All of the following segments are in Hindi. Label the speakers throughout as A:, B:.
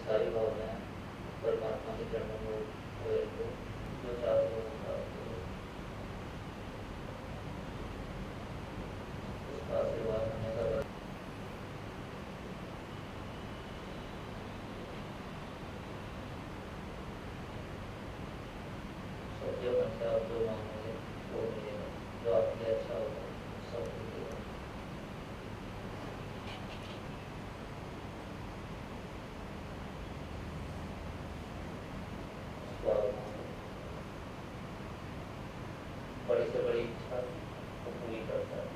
A: सारी भावनाएं परमात्मा के चरणों में हुए तो जो चाहते हो उसका आशीर्वाद हमेशा बना। सत्य मन से आप जो मांगोगे वो मिलेगा, जो आपके लिए अच्छा होगा सब मिलेगा। बड़ी से बड़ी इच्छा को पूरी करता है।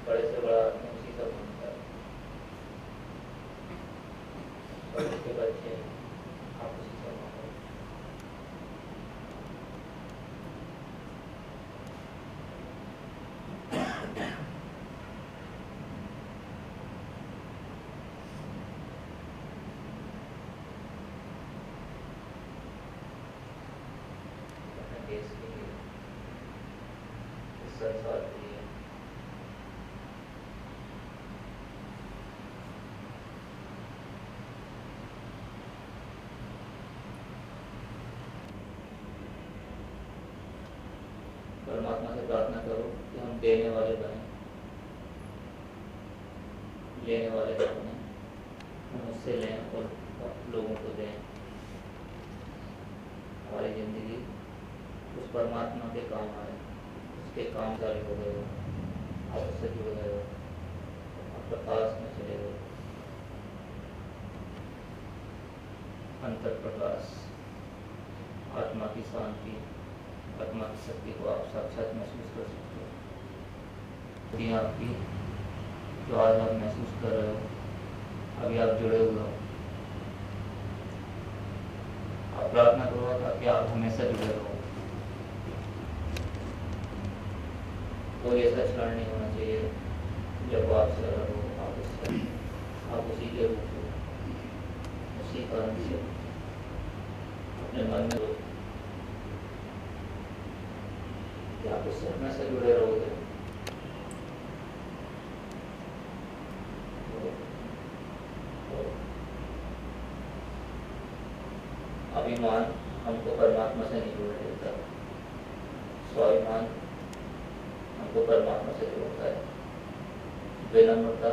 A: बड़े से बड़ा आदमी उसी से बनता है। बड़े से बच्चे आप उसी से मांगो। देश के लिए, इस संसार के लिए, परमात्मा से प्रार्थना करो कि हम देने वाले बने, लेने वाले बने, हम उससे लें और लोगों को दें। हमारी जिंदगी उस परमात्मा के काम आए, उसके काम जारी हो गए हो, आप उससे जुड़ गए हो, आप प्रकाश में चले गए। अंतर प्रकाश, आत्मा की शांति, आत्मा की शक्ति को आप साक्षात महसूस कर सकते हो। ये आपकी जो आज आप महसूस कर रहे हो, अभी आप जुड़े हुए हो, आप प्रार्थना करो ताकि आप हमेशा जुड़े रहो। कोई ऐसा क्षण नहीं होना चाहिए जब आपसे अलग हो, आप उसी के रूप हो, उसी कारण से अपने मन में कि आप उससे हमेशा जुड़े रहोगे। अभिमान हमको परमात्मा से नहीं जोड़ देता, स्वाभिमान हमको परमात्मा से जोड़ता है। विनम्रता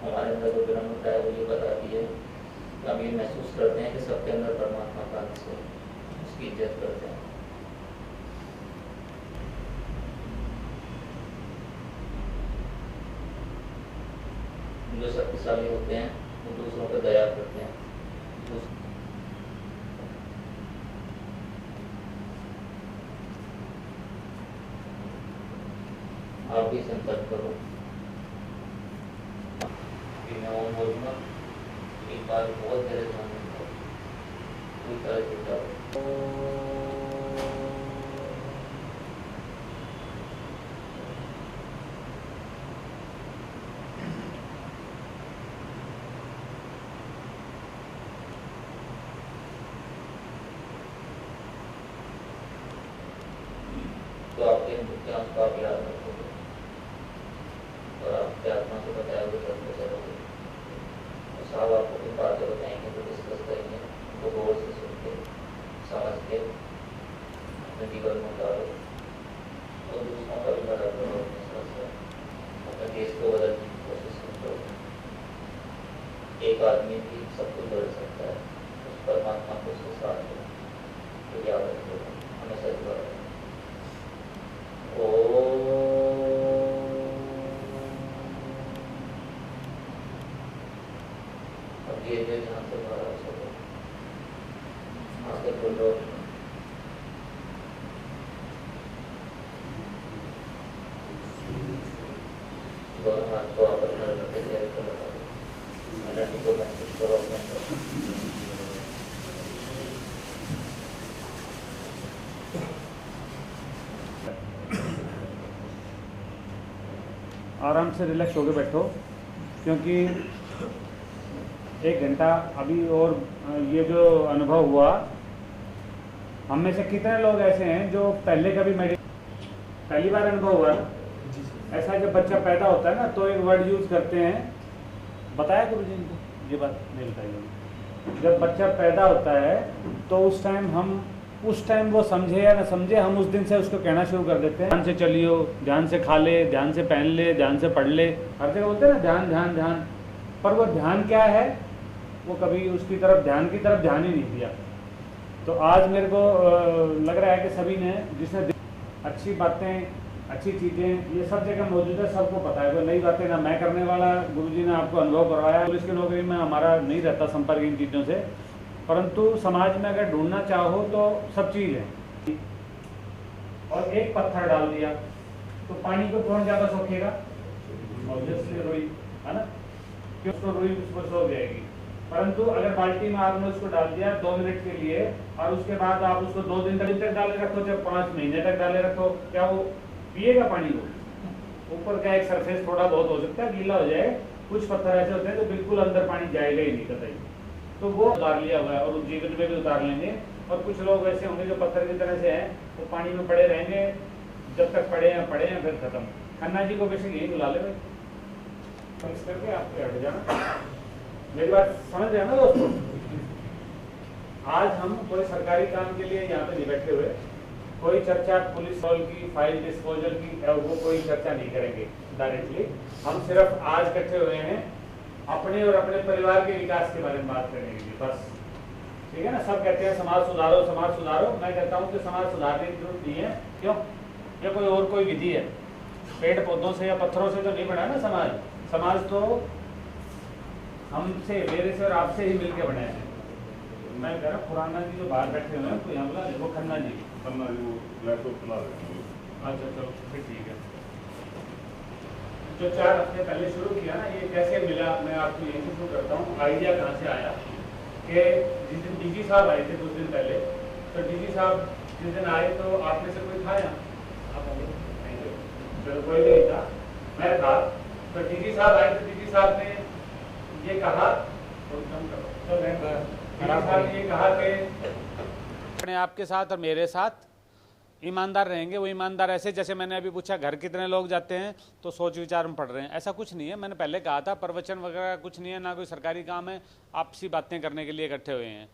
A: हमारे अंदर जो विनम्रता है वो ये बताती है कि हम ये महसूस करते हैं कि सबके अंदर परमात्मा का अंश है, उसकी इज्जत करते हैं। जो शक्तिशाली होते हैं वो दूसरों पर दया करते हैं। आप भी संकल्प करो कि मैं ओम बोलूँगा, एक बार बहुत मेरे ध्यान में कोई तरह जुड़ जाओ। तो आपके मुख्यांश को आप याद रखोगे और आपके आत्मा से बताया हुए करते चलोगे। और साहब आपको कुछ बातें बताएंगे तो डिस्कस करेंगे, उनको गौर से सुन के समझ के अपने जीवन में उतारो और दूसरों का भी मदद करो। अपने साथ साथ अपने देश को बदलने की कोशिश करो। एक आदमी भी सब कुछ बदल सकता है, उस परमात्मा को उसके साथ हो तो याद रखो, हमेशा जुड़ा रहो। अब ये ध्यान से बाहर आ सको, आंखें खोलो, दोनों हाथ को आपस में रख के चेहरे पर लगा दो, एनर्जी को महसूस करो अपने अंदर।
B: आराम से रिलैक्स होकर बैठो, क्योंकि 1 घंटा अभी और ये जो अनुभव हुआ, हम में से कितने लोग ऐसे हैं जो पहले कभी पहली बार अनुभव हुआ, ऐसा जब बच्चा पैदा होता है ना तो एक वर्ड यूज़ करते हैं, बताया गुरु जी इनको, ये बात नहीं बताई। जब बच्चा पैदा होता है तो उस टाइम वो समझे या ना समझे, हम उस दिन से उसको कहना शुरू कर देते हैं, ध्यान से चलियो, ध्यान से खा ले, ध्यान से पहन ले, ध्यान से पढ़ ले। हर जगह बोलते हैं ना ध्यान ध्यान ध्यान, पर वो ध्यान क्या है, वो कभी उसकी तरफ ध्यान ही नहीं दिया। तो आज मेरे को लग रहा है कि सभी ने, जिसने अच्छी बातें, अच्छी चीज़ें ये सब जगह मौजूद है, सबको पता है। कोई नई बातें ना मैं करने वाला, गुरुजी ने आपको अनुभव करवाया। पुलिस की नौकरी में हमारा नहीं रहता संपर्क इन चीज़ों से, परंतु समाज में अगर ढूंढना चाहो तो सब चीज़ है। और एक पत्थर डाल दिया तो पानी को कौन ज़्यादा सोखेगा? ऑब्वियसली रुई, है ना, क्यों? उसको रुई उसको सोख जाएगी। परंतु अगर बाल्टी में आपने उसको डाल दिया 2 मिनट के लिए और उसके बाद आप उसको 2 दिन तक डाले रखो, जब 5 महीने तक डाले रखो, क्या वो पिएगा पानी को? ऊपर का एक सरफेस थोड़ा बहुत हो सकता है गीला हो जाए, कुछ पत्थर ऐसे होते हैं तो बिल्कुल अंदर पानी जाएगा ही नहीं कतई। तो वो उतार लिया हुआ है और उस जीवन में भी उतार लेंगे। और कुछ लोग ऐसे होंगे जो पत्थर की तरह से हैं, वो पानी में पड़े रहेंगे जब तक पड़े हैं फिर खत्म। खन्ना जी को बेशक यही बुला ले भाई, इस करके आप हट जाना। मेरी बात समझ रहे हैं ना दोस्तों? आज हम कोई सरकारी काम के लिए यहाँ पे नहीं बैठे हुए, कोई चर्चा पुलिस रोल की, फाइल डिस्पोजल की, वो कोई चर्चा नहीं करेंगे डायरेक्टली। हम सिर्फ आज इकट्ठे हुए हैं अपने और अपने परिवार के विकास के बारे में बात करने के लिए, बस। ठीक है ना? सब कहते हैं समाज सुधारो समाज सुधारो, मैं कहता हूँ कि समाज सुधारने की जरूरत नहीं है। क्यों? या कोई और कोई विधि है? पेड़ पौधों से या पत्थरों से तो नहीं बना ना समाज। समाज तो हमसे, मेरे से और आपसे ही मिलके बने हैं। मैं कह रहा पुराना जी जो बाहर बैठे हुए हैं तो यहाँ बुला देखो, खन्ना जी वो लैपटॉप चला रहे हैं। अच्छा चलो फिर ठीक है। जो 4 हफ्ते पहले शुरू किया ना, ये कैसे मिला, मैं आपको यही शुरू करता हूँ। आइडिया कहाँ से आया कि जिस दिन डीजी साहब आए थे कुछ दिन पहले, तो डीजी साहब जिस दिन आए तो आप में से कोई था यहाँ? चलो कोई नहीं था, मैं था। तो डीजी साहब आए तो डीजी साहब ने ये कहा, ये कहा कि
C: अपने आपके साथ और मेरे साथ ईमानदार रहेंगे। वो ईमानदार ऐसे, जैसे मैंने अभी पूछा घर कितने लोग जाते हैं तो सोच विचार में पढ़ रहे हैं, ऐसा कुछ नहीं है। मैंने पहले कहा था प्रवचन वगैरह कुछ नहीं है, ना कोई सरकारी काम है, आपसी बातें करने के लिए इकट्ठे हुए हैं।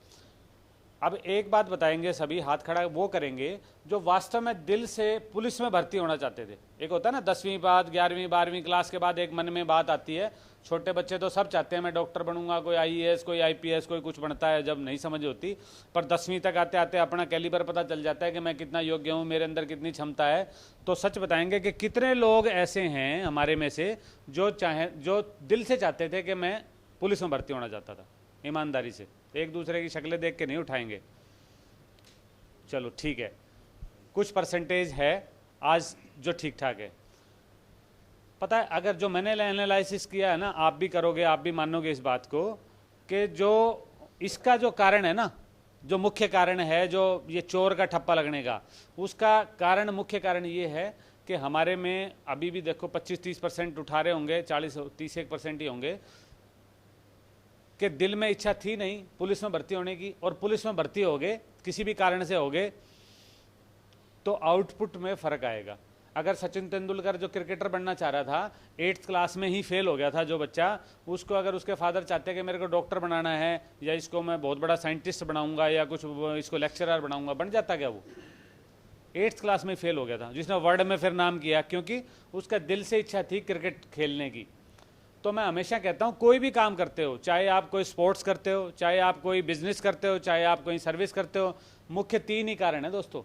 C: अब एक बात बताएंगे, सभी हाथ खड़ा वो करेंगे जो वास्तव में दिल से पुलिस में भर्ती होना चाहते थे। एक होता है ना 10वीं बाद 11वीं 12वीं क्लास के बाद एक मन में बात आती है, छोटे बच्चे तो सब चाहते हैं मैं डॉक्टर बनूंगा, कोई आईएएस, कोई आईपीएस, कोई कुछ बनता है, जब नहीं समझ होती। पर 10वीं तक आते आते अपना कैलिबर पता चल जाता है कि मैं कितना योग्य हूँ, मेरे अंदर कितनी क्षमता है। तो सच बताएंगे कि कितने लोग ऐसे हैं हमारे में से जो दिल से चाहते थे कि मैं पुलिस में भर्ती होना चाहता था, ईमानदारी से। एक दूसरे की शक्लें देख के नहीं उठाएंगे। चलो ठीक है, कुछ परसेंटेज है आज जो ठीक ठाक है। पता है, अगर जो मैंने एनालिसिस किया है ना, आप भी करोगे, आप भी मानोगे इस बात को कि जो इसका जो कारण है ना, जो मुख्य कारण है, जो ये चोर का ठप्पा लगने का, उसका कारण, मुख्य कारण ये है कि हमारे में अभी भी देखो 25-30% उठा रहे होंगे, 40-31% ही होंगे कि दिल में इच्छा थी नहीं पुलिस में भर्ती होने की, और पुलिस में भर्ती हो गए, किसी भी कारण से हो गए, तो आउटपुट में फर्क आएगा। अगर सचिन तेंदुलकर जो क्रिकेटर बनना चाह रहा था, 8th क्लास में ही फेल हो गया था जो बच्चा, उसको अगर उसके फादर चाहते कि मेरे को डॉक्टर बनाना है या इसको मैं बहुत बड़ा साइंटिस्ट बनाऊंगा या कुछ इसको लेक्चरर बनाऊंगा, बन जाता क्या? वो 8th क्लास में फेल हो गया था, जिसने वर्ल्ड में फिर नाम किया, क्योंकि उसका दिल से इच्छा थी क्रिकेट खेलने की। तो मैं हमेशा कहता हूँ, कोई भी काम करते हो, चाहे आप कोई स्पोर्ट्स करते हो, चाहे आप कोई बिजनेस करते हो, चाहे आप कोई सर्विस करते हो, मुख्य 3 ही कारण है दोस्तों।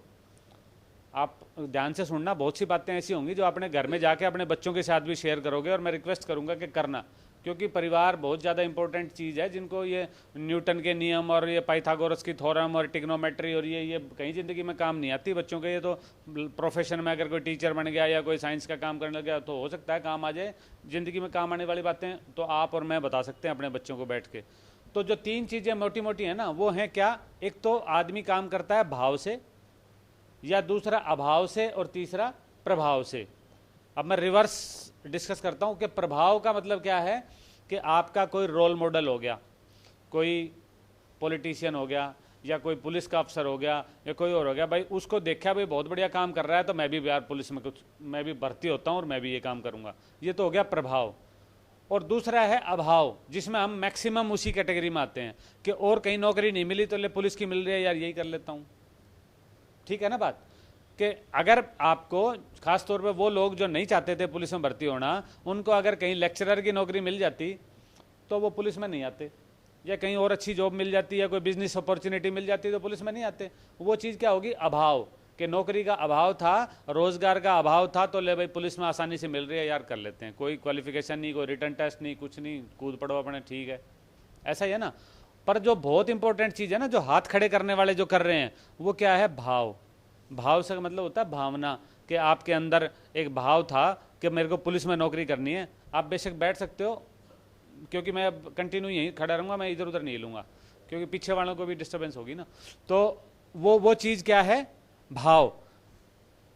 C: आप ध्यान से सुनना, बहुत सी बातें ऐसी होंगी जो आपने घर में जाके अपने बच्चों के साथ भी शेयर करोगे, और मैं रिक्वेस्ट करूंगा कि करना, क्योंकि परिवार बहुत ज़्यादा इंपॉर्टेंट चीज़ है। जिनको ये न्यूटन के नियम और ये पाइथागोरस की थ्योरम और टिग्नोमेट्री और ये कहीं ज़िंदगी में काम नहीं आती बच्चों के। ये तो प्रोफेशन में अगर कोई टीचर बन गया या कोई साइंस का काम करने लग गया तो हो सकता है काम आ जाए। ज़िंदगी में काम आने वाली बातें तो आप और मैं बता सकते हैं अपने बच्चों को बैठ के। तो जो 3 चीज़ें मोटी मोटी हैं ना, वो हैं क्या? एक तो आदमी काम करता है भाव से, या दूसरा अभाव से, और तीसरा प्रभाव से। अब मैं रिवर्स डिस्कस करता हूँ कि प्रभाव का मतलब क्या है कि आपका कोई रोल मॉडल हो गया, कोई पॉलिटिशियन हो गया, या कोई पुलिस का अफसर हो गया या कोई और हो गया, भाई उसको देखा भाई बहुत बढ़िया काम कर रहा है तो मैं भी यार पुलिस में कुछ मैं भी भर्ती होता हूँ और मैं भी ये काम करूँगा। ये तो हो गया प्रभाव। और दूसरा है अभाव, जिसमें हम मैक्सिमम उसी कैटेगरी में आते हैं कि और कहीं नौकरी नहीं मिली तो ले पुलिस की मिल रही है यार यही कर लेता हूँ। ठीक है ना बात, कि अगर आपको खास तौर पे वो लोग जो नहीं चाहते थे पुलिस में भर्ती होना, उनको अगर कहीं लेक्चरर की नौकरी मिल जाती तो वो पुलिस में नहीं आते, या कहीं और अच्छी जॉब मिल जाती या कोई बिजनेस अपॉर्चुनिटी मिल जाती तो पुलिस में नहीं आते। वो चीज़ क्या होगी, अभाव, कि नौकरी का अभाव था, रोजगार का अभाव था, तो ले भाई पुलिस में आसानी से मिल रही है यार कर लेते हैं, कोई क्वालिफिकेशन नहीं, कोई रिटर्न टेस्ट नहीं, कुछ नहीं, कूद पड़ो अपने, ठीक है, ऐसा ही है ना। पर जो बहुत इंपॉर्टेंट चीज़ है ना, जो हाथ खड़े करने वाले जो कर रहे हैं, वो क्या है, भाव। भाव से मतलब होता है भावना, कि आपके अंदर एक भाव था कि मेरे को पुलिस में नौकरी करनी है। आप बेशक बैठ सकते हो, क्योंकि मैं अब कंटिन्यू यहीं खड़ा रहूँगा, मैं इधर उधर नहीं लूँगा, क्योंकि पीछे वालों को भी डिस्टर्बेंस होगी ना। तो वो चीज़ क्या है, भाव।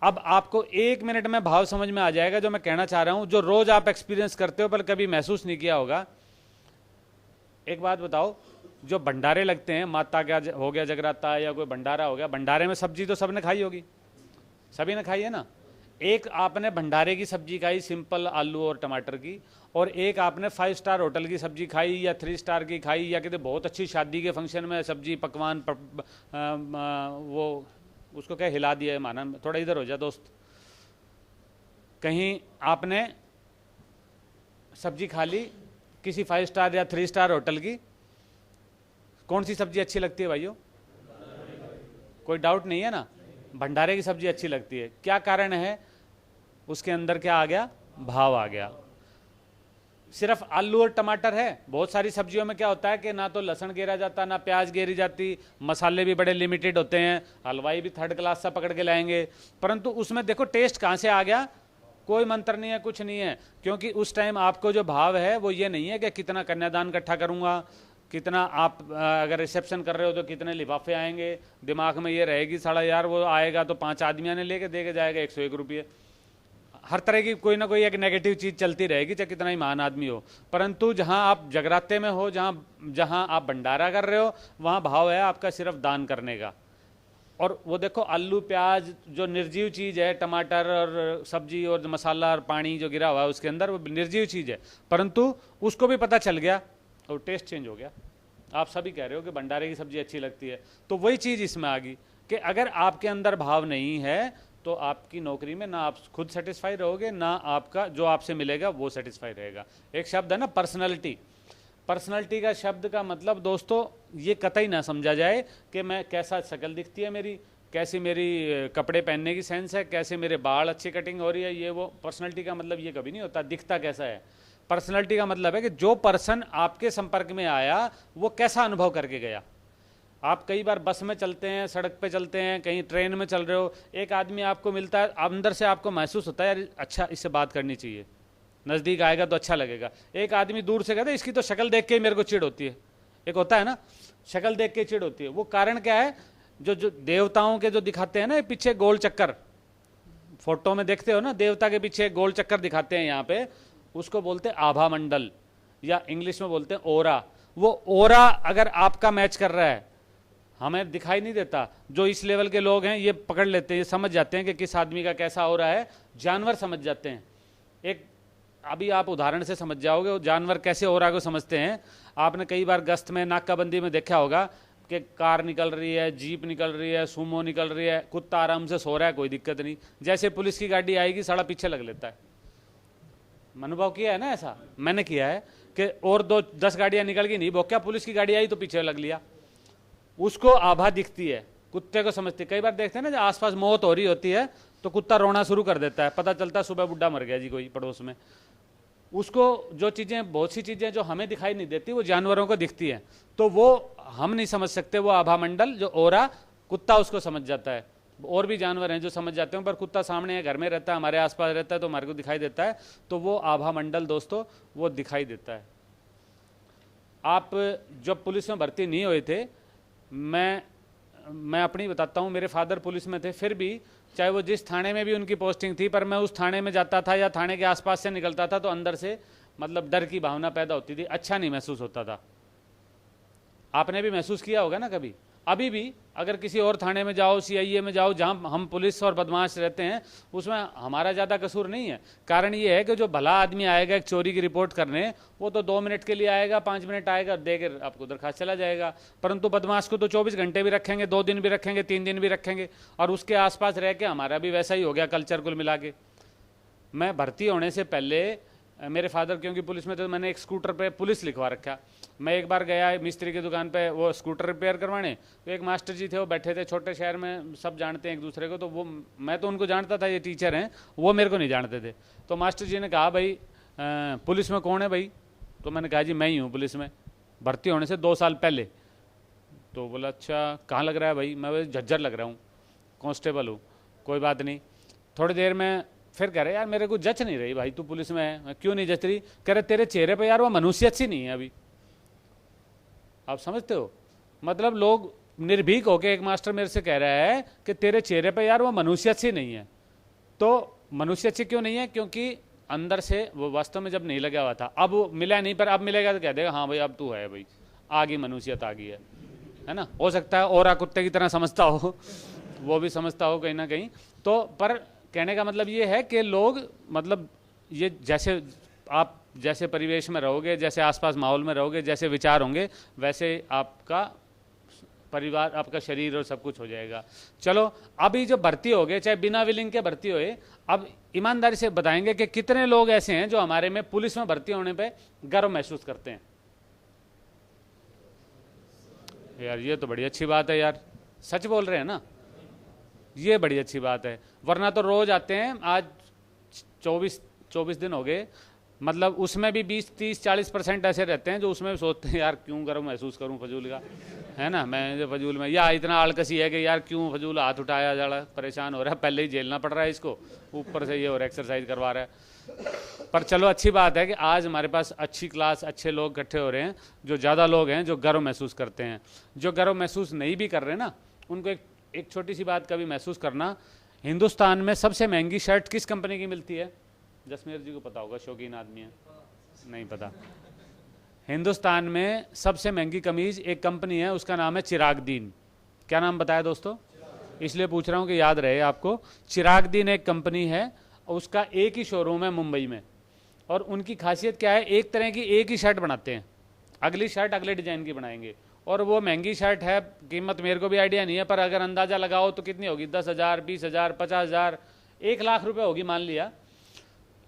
C: अब आपको 1 मिनट में भाव समझ में आ जाएगा जो मैं कहना चाह रहा हूं, जो रोज आप एक्सपीरियंस करते हो पर कभी महसूस नहीं किया होगा। एक बात बताओ, जो भंडारे लगते हैं, माता का हो गया जगराता या कोई भंडारा हो गया, भंडारे में सब्जी तो सबने खाई होगी, सभी ने खाई है ना। एक आपने भंडारे की सब्जी खाई सिंपल आलू और टमाटर की, और एक आपने 5 स्टार होटल की सब्जी खाई या 3 स्टार की खाई, या किसी बहुत अच्छी शादी के फंक्शन में सब्जी पकवान वो उसको क्या हिला दिया है, माना थोड़ा इधर हो जा दोस्त, कहीं आपने सब्जी खा ली किसी 5 स्टार या 3 स्टार होटल की, कौन सी सब्जी अच्छी लगती है भाइयों, कोई डाउट नहीं है ना, भंडारे की सब्जी अच्छी लगती है। क्या कारण है, उसके अंदर क्या आ गया, भाव आ गया। सिर्फ आलू और टमाटर है, बहुत सारी सब्जियों में क्या होता है कि ना तो लहसुन गेरा जाता, ना प्याज गेरी जाती, मसाले भी बड़े लिमिटेड होते हैं, हलवाई भी 3rd क्लास सा पकड़ के लाएंगे, परंतु उसमें देखो टेस्ट कहाँ से आ गया, कोई मंत्र नहीं है, कुछ नहीं है, क्योंकि उस टाइम आपको जो भाव है वो ये नहीं है कि कितना कन्यादान इकट्ठा करूंगा, कितना आप अगर रिसेप्शन कर रहे हो तो कितने लिफाफे आएंगे, दिमाग में ये रहेगी साला यार वो आएगा तो 5 आदमियों ने लेके दे के जाएगा 101 रुपये। हर तरह की कोई ना कोई एक नेगेटिव चीज़ चलती रहेगी, चाहे कितना ही महान आदमी हो। परंतु जहां आप जगराते में हो, जहां आप भंडारा कर रहे हो, वहां भाव है आपका सिर्फ दान करने का। और वो देखो आलू प्याज जो निर्जीव चीज़ है, टमाटर और सब्जी और मसाला और पानी जो गिरा हुआ है उसके अंदर, वो निर्जीव चीज़ है, परंतु उसको भी पता चल गया और टेस्ट चेंज हो गया। आप सभी कह रहे हो कि भंडारे की सब्जी अच्छी लगती है, तो वही चीज़ इसमें आ गई कि अगर आपके अंदर भाव नहीं है तो आपकी नौकरी में ना आप खुद सेटिस्फाई रहोगे, ना आपका जो आपसे मिलेगा वो सेटिस्फाई रहेगा। एक शब्द है ना पर्सनैलिटी, पर्सनैलिटी का शब्द का मतलब दोस्तों ये कतई ना समझा जाए कि मैं कैसा शक्ल दिखती है मेरी, कैसी मेरी कपड़े पहनने की सेंस है, कैसे मेरे बाल अच्छी कटिंग हो रही है, ये वो पर्सनैलिटी का मतलब ये कभी नहीं होता दिखता कैसा है। पर्सनैलिटी का मतलब है कि जो पर्सन आपके संपर्क में आया वो कैसा अनुभव करके गया। आप कई बार बस में चलते हैं, सड़क पे चलते हैं, कहीं ट्रेन में चल रहे हो, एक आदमी आपको मिलता है, अंदर से आपको महसूस होता है यार अच्छा इससे बात करनी चाहिए, नज़दीक आएगा तो अच्छा लगेगा। एक आदमी दूर से कहता है इसकी तो शक्ल देख के ही मेरे को चिढ़ होती है, एक होता है ना शक्ल देख के चिढ़ होती है। वो कारण क्या है, जो देवताओं के जो दिखाते हैं ना पीछे गोल चक्कर, फोटो में देखते हो ना देवता के पीछे गोल चक्कर दिखाते हैं यहाँ पे, उसको बोलते हैं आभा मंडल, या इंग्लिश में बोलते हैं ओरा। वो ओरा अगर आपका मैच कर रहा है, हमें दिखाई नहीं देता, जो इस लेवल के लोग हैं ये पकड़ लेते हैं, ये समझ जाते हैं कि किस आदमी का कैसा हो रहा है, जानवर समझ जाते हैं। एक अभी आप उदाहरण से समझ जाओगे वो जानवर कैसे हो रहा है को समझते हैं। आपने कई बार गश्त में नाकाबंदी में देखा होगा कि कार निकल रही है, जीप निकल रही है, सुमो निकल रही है, कुत्ता आराम से सो रहा है, कोई दिक्कत नहीं, जैसे पुलिस की गाड़ी आएगी साला पीछे लग लेता है। अनुभव किया है ना ऐसा, मैंने किया है कि और 10 गाड़ियां निकल गई, नहीं भोक्या पुलिस की गाड़ी आई तो पीछे लग लिया। उसको आभा दिखती है, कुत्ते को समझती। कई बार देखते हैं ना जब आसपास मौत हो रही होती है तो कुत्ता रोना शुरू कर देता है, पता चलता है सुबह बुड्ढा मर गया जी कोई पड़ोस में। उसको जो चीज़ें, बहुत सी चीज़ें जो हमें दिखाई नहीं देती वो जानवरों को दिखती हैं, तो वो हम नहीं समझ सकते, वो आभा मंडल जो ओरा, कुत्ता उसको समझ जाता है। और भी जानवर हैं जो समझ जाते हैं, पर कुत्ता सामने है, घर में रहता है, हमारे आसपास रहता है तो हमारे को दिखाई देता है, तो वो आभा मंडल दोस्तों वो दिखाई देता है। आप जब पुलिस में भर्ती नहीं हुए थे, मैं अपनी बताता हूँ, मेरे फादर पुलिस में थे, फिर भी चाहे वो जिस थाने में भी उनकी पोस्टिंग थी, पर मैं उस थाने में जाता था या थाने के आसपास से निकलता था तो अंदर से मतलब डर की भावना पैदा होती थी, अच्छा नहीं महसूस होता था। आपने भी महसूस किया होगा ना कभी, अभी भी अगर किसी और थाने में जाओ, CIA में जाओ, जहां हम पुलिस और बदमाश रहते हैं, उसमें हमारा ज़्यादा कसूर नहीं है। कारण ये है कि जो भला आदमी आएगा एक चोरी की रिपोर्ट करने, वो तो 2 मिनट के लिए आएगा, 5 मिनट आएगा, देकर आपको दरखास्त चला जाएगा। परंतु बदमाश को तो 24 घंटे भी रखेंगे, 2 दिन भी रखेंगे, 3 दिन भी रखेंगे, और उसके आसपास रह के हमारा भी वैसा ही हो गया कल्चर कुल मिला के। मैं भर्ती होने से पहले मेरे फादर क्योंकि पुलिस में, तो मैंने एक स्कूटर पे पुलिस लिखवा रखा। मैं एक बार गया मिस्त्री की दुकान पे वो स्कूटर रिपेयर करवाने, तो एक मास्टर जी थे, वो बैठे थे, छोटे शहर में सब जानते हैं एक दूसरे को, तो वो मैं तो उनको जानता था, ये टीचर हैं, वो मेरे को नहीं जानते थे। तो मास्टर जी ने कहा, भाई पुलिस में कौन है भाई? तो मैंने कहा, जी मैं ही हूँ पुलिस में, भर्ती होने से 2 साल पहले। तो बोला, अच्छा कहाँ लग रहा है भाई? मैं झज्जर लग रहा हूँ, कांस्टेबल हूँ। कोई बात नहीं। थोड़ी देर में फिर कह रहे, यार मेरे को जच नहीं रही भाई, तू पुलिस में है। क्यों नहीं जच रही? कह रहे, तेरे चेहरे पे यार वो मनुष्यत सी नहीं है अभी। आप समझते हो? मतलब लोग निर्भीक होके, एक मास्टर मेरे से कह रहा है कि तेरे चेहरे पे यार वो मनुष्यत सी नहीं है। तो मनुष्यत सी क्यों नहीं है? क्योंकि अंदर से वो वास्तव में जब नहीं लगा हुआ था, अब वो मिला नहीं, पर अब मिलेगा तो कह देगा, हाँ भाई अब तू है भाई, आ गई मनुष्यत, आ गई है ना। हो सकता है और कुत्ते की तरह समझता हो, वो भी समझता हो कहीं ना कहीं। तो पर कहने का मतलब ये है कि लोग, मतलब ये जैसे आप जैसे परिवेश में रहोगे, जैसे आसपास माहौल में रहोगे, जैसे विचार होंगे, वैसे आपका परिवार, आपका शरीर और सब कुछ हो जाएगा। चलो अभी जो भर्ती हो गए, चाहे बिना विलिंग के भर्ती हुए, अब ईमानदारी से बताएंगे कि कितने लोग ऐसे हैं जो हमारे में पुलिस में भर्ती होने पे गर्व महसूस करते हैं। यार ये तो बड़ी अच्छी बात है यार, सच बोल रहे हैं ना, ये बड़ी अच्छी बात है। वरना तो रोज आते हैं, आज 24 दिन हो गए, मतलब उसमें भी 20, 30, 40% ऐसे रहते हैं जो उसमें भी सोचते हैं, यार क्यों गर्व महसूस करूं फजूल का, है ना। मैं जो फजूल में, या इतना आलकसी है कि यार क्यों फजूल हाथ उठाया जा रहा, परेशान हो रहा है, पहले ही झेलना पड़ रहा है इसको, ऊपर से ये और एक्सरसाइज करवा रहा है। पर चलो अच्छी बात है कि आज हमारे पास अच्छी क्लास, अच्छे लोग इकट्ठे हो रहे हैं, जो ज़्यादा लोग हैं जो गर्व महसूस करते हैं। जो गर्व महसूस नहीं भी कर रहे ना, उनको एक छोटी सी बात का भी महसूस करना। हिंदुस्तान में सबसे महंगी शर्ट किस कंपनी की मिलती है? जसमेर जी को पता होगा, शौकीन आदमी है, नहीं पता। हिंदुस्तान में सबसे महंगी कमीज एक कंपनी है, उसका नाम है चिराग दीन। क्या नाम बताया दोस्तों? इसलिए पूछ रहा हूँ कि याद रहे आपको। चिराग दीन एक कंपनी है, उसका एक ही शोरूम है मुंबई में, और उनकी खासियत क्या है, एक तरह की एक ही शर्ट बनाते हैं, अगली शर्ट अगले डिजाइन की बनाएंगे। और वो महंगी शर्ट है, कीमत मेरे को भी आइडिया नहीं है, पर अगर अंदाजा लगाओ तो कितनी होगी? 10,000, 20,000, 50,000, 1,00,000 रुपये होगी मान लिया।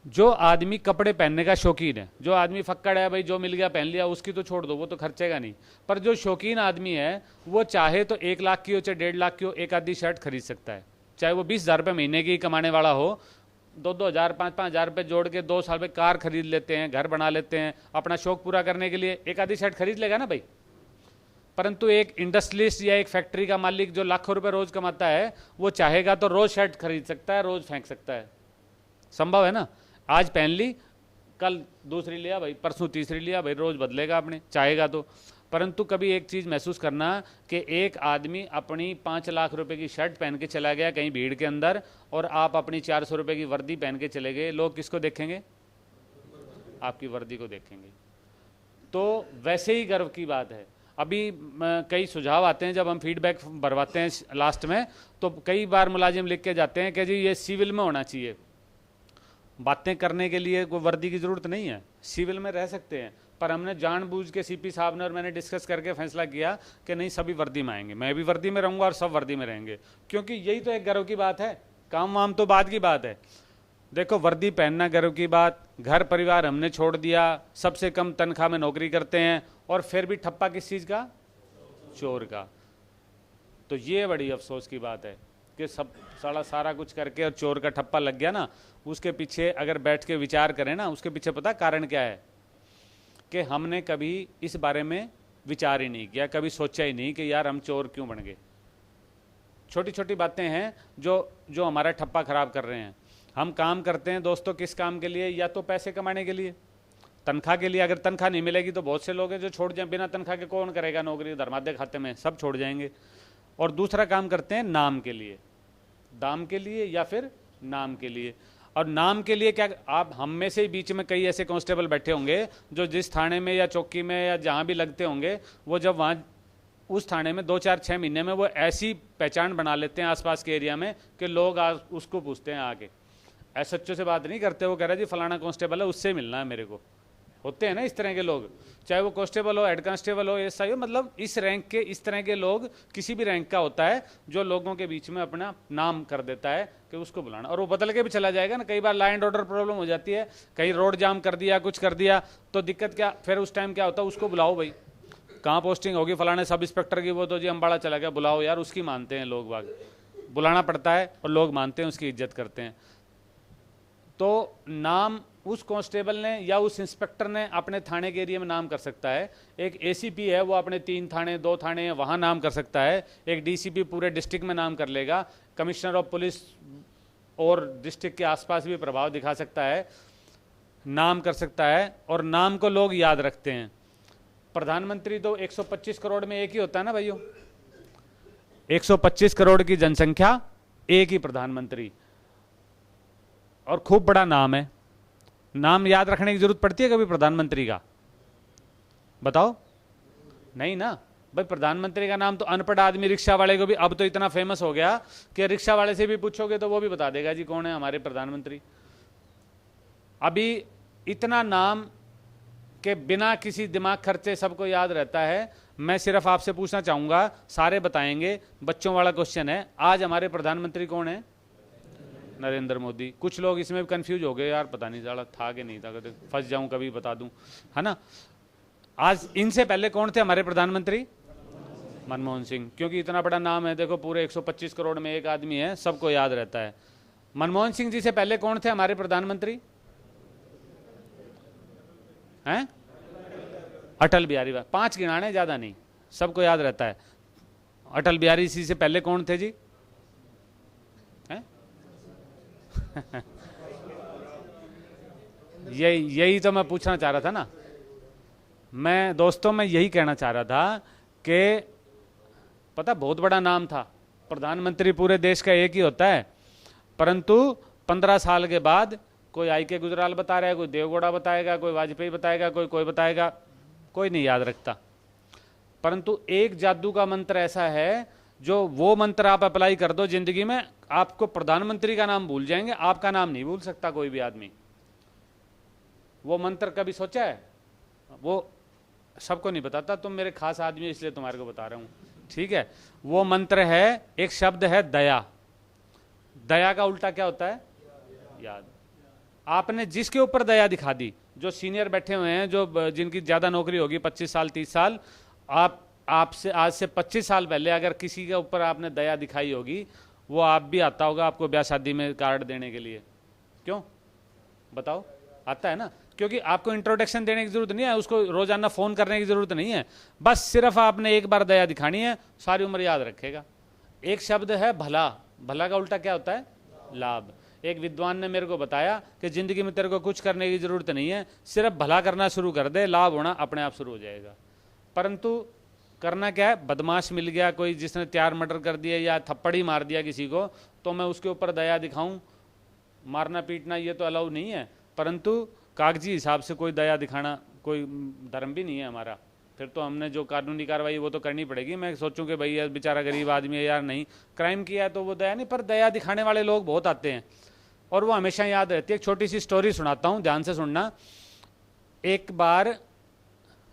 C: जो आदमी कपड़े पहनने का शौकीन है, जो आदमी फक्कड़ है भाई, जो मिल गया पहन लिया, उसकी तो छोड़ दो, वो तो खर्चेगा नहीं। पर जो शौकीन आदमी है, वो चाहे तो 1,00,000 की हो, चाहे 1.5 की हो, एक आधी शर्ट खरीद सकता है। चाहे वो 20,000 रुपये महीने की कमाने वाला हो, 2,000, 5,000 रुपये जोड़ के 2 साल में कार खरीद लेते हैं, घर बना लेते हैं, अपना शौक पूरा करने के लिए एक आधी शर्ट खरीद लेगा ना भाई। परंतु एक इंडस्ट्रियलिस्ट या एक फैक्ट्री का मालिक जो लाखों रुपए रोज कमाता है, वो चाहेगा तो रोज शर्ट खरीद सकता है, रोज फेंक सकता है। संभव है ना। आज पहन ली, कल दूसरी लिया भाई, परसों तीसरी लिया भाई, रोज बदलेगा अपने, चाहेगा तो। परंतु कभी एक चीज़ महसूस करना कि एक आदमी अपनी 5 लाख रुपए की शर्ट पहन के चला गया कहीं भीड़ के अंदर, और आप अपनी 400 रुपये की वर्दी पहन के चले गए, लोग किसको देखेंगे? आपकी वर्दी को देखेंगे। तो वैसे ही गर्व की बात है। अभी कई सुझाव आते हैं जब हम फीडबैक भरवाते हैं लास्ट में, तो कई बार मुलाजिम लिख के जाते हैं कि जी ये सिविल में होना चाहिए। बातें करने के लिए कोई वर्दी की ज़रूरत नहीं है, सिविल में रह सकते हैं। पर हमने जानबूझ के सीपी साहब ने और मैंने डिस्कस करके फैसला किया कि नहीं, सभी वर्दी में आएंगे, मैं भी वर्दी में रहूँगा और सब वर्दी में रहेंगे, क्योंकि यही तो एक गर्व की बात है। काम वाम तो बाद की बात है। देखो, वर्दी पहनना गर्व की बात। घर परिवार हमने छोड़ दिया, सबसे कम तनख्वाह में नौकरी करते हैं, और फिर भी ठप्पा किस चीज़ का? चोर का। तो ये बड़ी अफसोस की बात है कि सब सारा कुछ करके और चोर का ठप्पा लग गया ना। उसके पीछे अगर बैठ के विचार करें ना, उसके पीछे पता कारण क्या है? कि हमने कभी इस बारे में विचार ही नहीं किया, कभी सोचा ही नहीं कि यार हम चोर क्यों बन गए। छोटी छोटी बातें हैं जो हमारा ठप्पा खराब कर रहे हैं। हम काम करते हैं दोस्तों, किस काम के लिए? या तो पैसे कमाने के लिए, तनख्वाह के लिए। अगर तनख्वाह नहीं मिलेगी तो बहुत से लोग हैं जो छोड़ जाएं, बिना तनख्वाह के कौन करेगा नौकरी? धर्मादे खाते में सब छोड़ जाएंगे। और दूसरा काम करते हैं नाम के लिए, दाम के लिए या फिर नाम के लिए। और नाम के लिए क्या? आप हम में से बीच में कई ऐसे कांस्टेबल बैठे होंगे जो जिस थाने में या चौकी में या जहाँ भी लगते होंगे, वो जब वहाँ उस थाने में 2-4-6 महीने में वो ऐसी पहचान बना लेते हैं आसपास के एरिया में कि लोग उसको पूछते हैं आके, एसएचओ से बात नहीं करते, वो कह रहा है जी फलाना कांस्टेबल है, उससे मिलना है मेरे को। होते हैं ना इस तरह के लोग, चाहे वो कांस्टेबल हो, हेड कांस्टेबल हो, एसआई हो, मतलब इस रैंक के, इस तरह के लोग किसी भी रैंक का होता है जो लोगों के बीच में अपना नाम कर देता है कि उसको बुलाना, और वो बदल के भी चला जाएगा ना। कई बार लॉ एंड ऑर्डर प्रॉब्लम हो जाती है, कहीं रोड जाम कर दिया, कुछ कर दिया, तो दिक्कत क्या, फिर उस टाइम क्या होता है, उसको बुलाओ भाई, कहाँ पोस्टिंग होगी, फलाने सब इंस्पेक्टर की, वो तो जी अम्बाड़ा चला गया, बुलाओ यार, उसकी मानते हैं लोग बाग, बुलाना पड़ता है और लोग मानते हैं, उसकी इज्जत करते हैं। तो नाम उस कांस्टेबल ने या उस इंस्पेक्टर ने अपने थाने के एरिया में नाम कर सकता है। एक एसीपी है, वो अपने 3 थाने 2 थाने हैं वहाँ नाम कर सकता है। एक डीसीपी पूरे डिस्ट्रिक्ट में नाम कर लेगा। कमिश्नर ऑफ पुलिस और डिस्ट्रिक्ट के आसपास भी प्रभाव दिखा सकता है, नाम कर सकता है, और नाम को लोग याद रखते हैं। प्रधानमंत्री तो 125 करोड़ में एक ही होता है ना भाइयों, 125 करोड़ की जनसंख्या, एक ही प्रधानमंत्री, और खूब बड़ा नाम है। नाम याद रखने की जरूरत पड़ती है कभी प्रधानमंत्री का? बताओ, नहीं ना भाई। प्रधानमंत्री का नाम तो अनपढ़ आदमी, रिक्शा वाले को भी अब तो इतना फेमस हो गया कि रिक्शा वाले से भी पूछोगे तो वो भी बता देगा जी कौन है हमारे प्रधानमंत्री। अभी इतना नाम के बिना किसी दिमाग खर्चे सबको याद रहता है। मैं सिर्फ आपसे पूछना चाहूंगा, सारे बताएंगे, बच्चों वाला क्वेश्चन है, आज हमारे प्रधानमंत्री कौन है? नरेंद्र मोदी। कुछ लोग इसमें भी कंफ्यूज हो गए, यार पता नहीं साला था कि नहीं था, फंस जाऊं कभी बता दूं, है ना। आज इनसे पहले कौन थे हमारे प्रधानमंत्री? मनमोहन सिंह, क्योंकि इतना बड़ा नाम है, देखो पूरे 125 करोड़ में एक आदमी है, सबको याद रहता है। मनमोहन सिंह जी से पहले कौन थे हमारे प्रधानमंत्री? हैं? अटल बिहारी वाजपेयी। 5 गिनाने, ज्यादा नहीं, सबको याद रहता है। अटल बिहारी जी से पहले कौन थे जी? यही तो मैं पूछना चाह रहा था ना। मैं दोस्तों, मैं यही कहना चाह रहा था कि पता, बहुत बड़ा नाम था। प्रधानमंत्री पूरे देश का एक ही होता है, परंतु 15 साल के बाद कोई आई के गुजराल बता रहा है, कोई देवगौड़ा बताएगा, कोई वाजपेयी बताएगा, कोई बताएगा, कोई नहीं याद रखता। परंतु एक जादू का मंत्र ऐसा है, जो वो मंत्र आप अप्लाई कर दो जिंदगी में, आपको प्रधानमंत्री का नाम भूल जाएंगे, आपका नाम नहीं भूल सकता कोई भी आदमी। वो मंत्र कभी सोचा है? वो सबको नहीं बताता, तुम मेरे खास आदमी हो इसलिए तुम्हारे को बता रहा हूं, ठीक है। वो मंत्र है, एक शब्द है दया। दया का उल्टा क्या होता है? याद। आपने जिसके ऊपर दया दिखा दी, जो सीनियर बैठे हुए हैं, जो जिनकी ज्यादा नौकरी होगी 25 साल 30 साल, आपसे आज से 25 साल पहले अगर किसी के ऊपर आपने दया दिखाई होगी, वो आप भी आता होगा आपको ब्याह शादी में कार्ड देने के लिए। क्यों बताओ? आता है ना, क्योंकि आपको इंट्रोडक्शन देने की जरूरत नहीं है, उसको रोजाना फोन करने की जरूरत नहीं है, बस सिर्फ आपने एक बार दया दिखानी है, सारी उम्र याद रखेगा। एक शब्द है भला। भला का उल्टा क्या होता है? लाभ। एक विद्वान ने मेरे को बताया कि जिंदगी में तेरे को कुछ करने की जरूरत नहीं है, सिर्फ भला करना शुरू कर दे, लाभ होना अपने आप शुरू हो जाएगा। परंतु करना क्या है? बदमाश मिल गया कोई जिसने 4 मर्डर कर दिया या थप्पड़ ही मार दिया किसी को, तो मैं उसके ऊपर दया दिखाऊं? मारना पीटना ये तो अलाउ नहीं है, परंतु कागजी हिसाब से कोई दया दिखाना कोई धर्म भी नहीं है हमारा। फिर तो हमने जो कानूनी कार्रवाई वो तो करनी पड़ेगी। मैं सोचूं कि भाई यार बेचारा गरीब आदमी है यार, नहीं क्राइम किया है तो वो दया नहीं, पर दया दिखाने वाले लोग बहुत आते हैं और वो हमेशा याद रहती है। एक छोटी सी स्टोरी सुनाता हूँ, ध्यान से सुनना। एक बार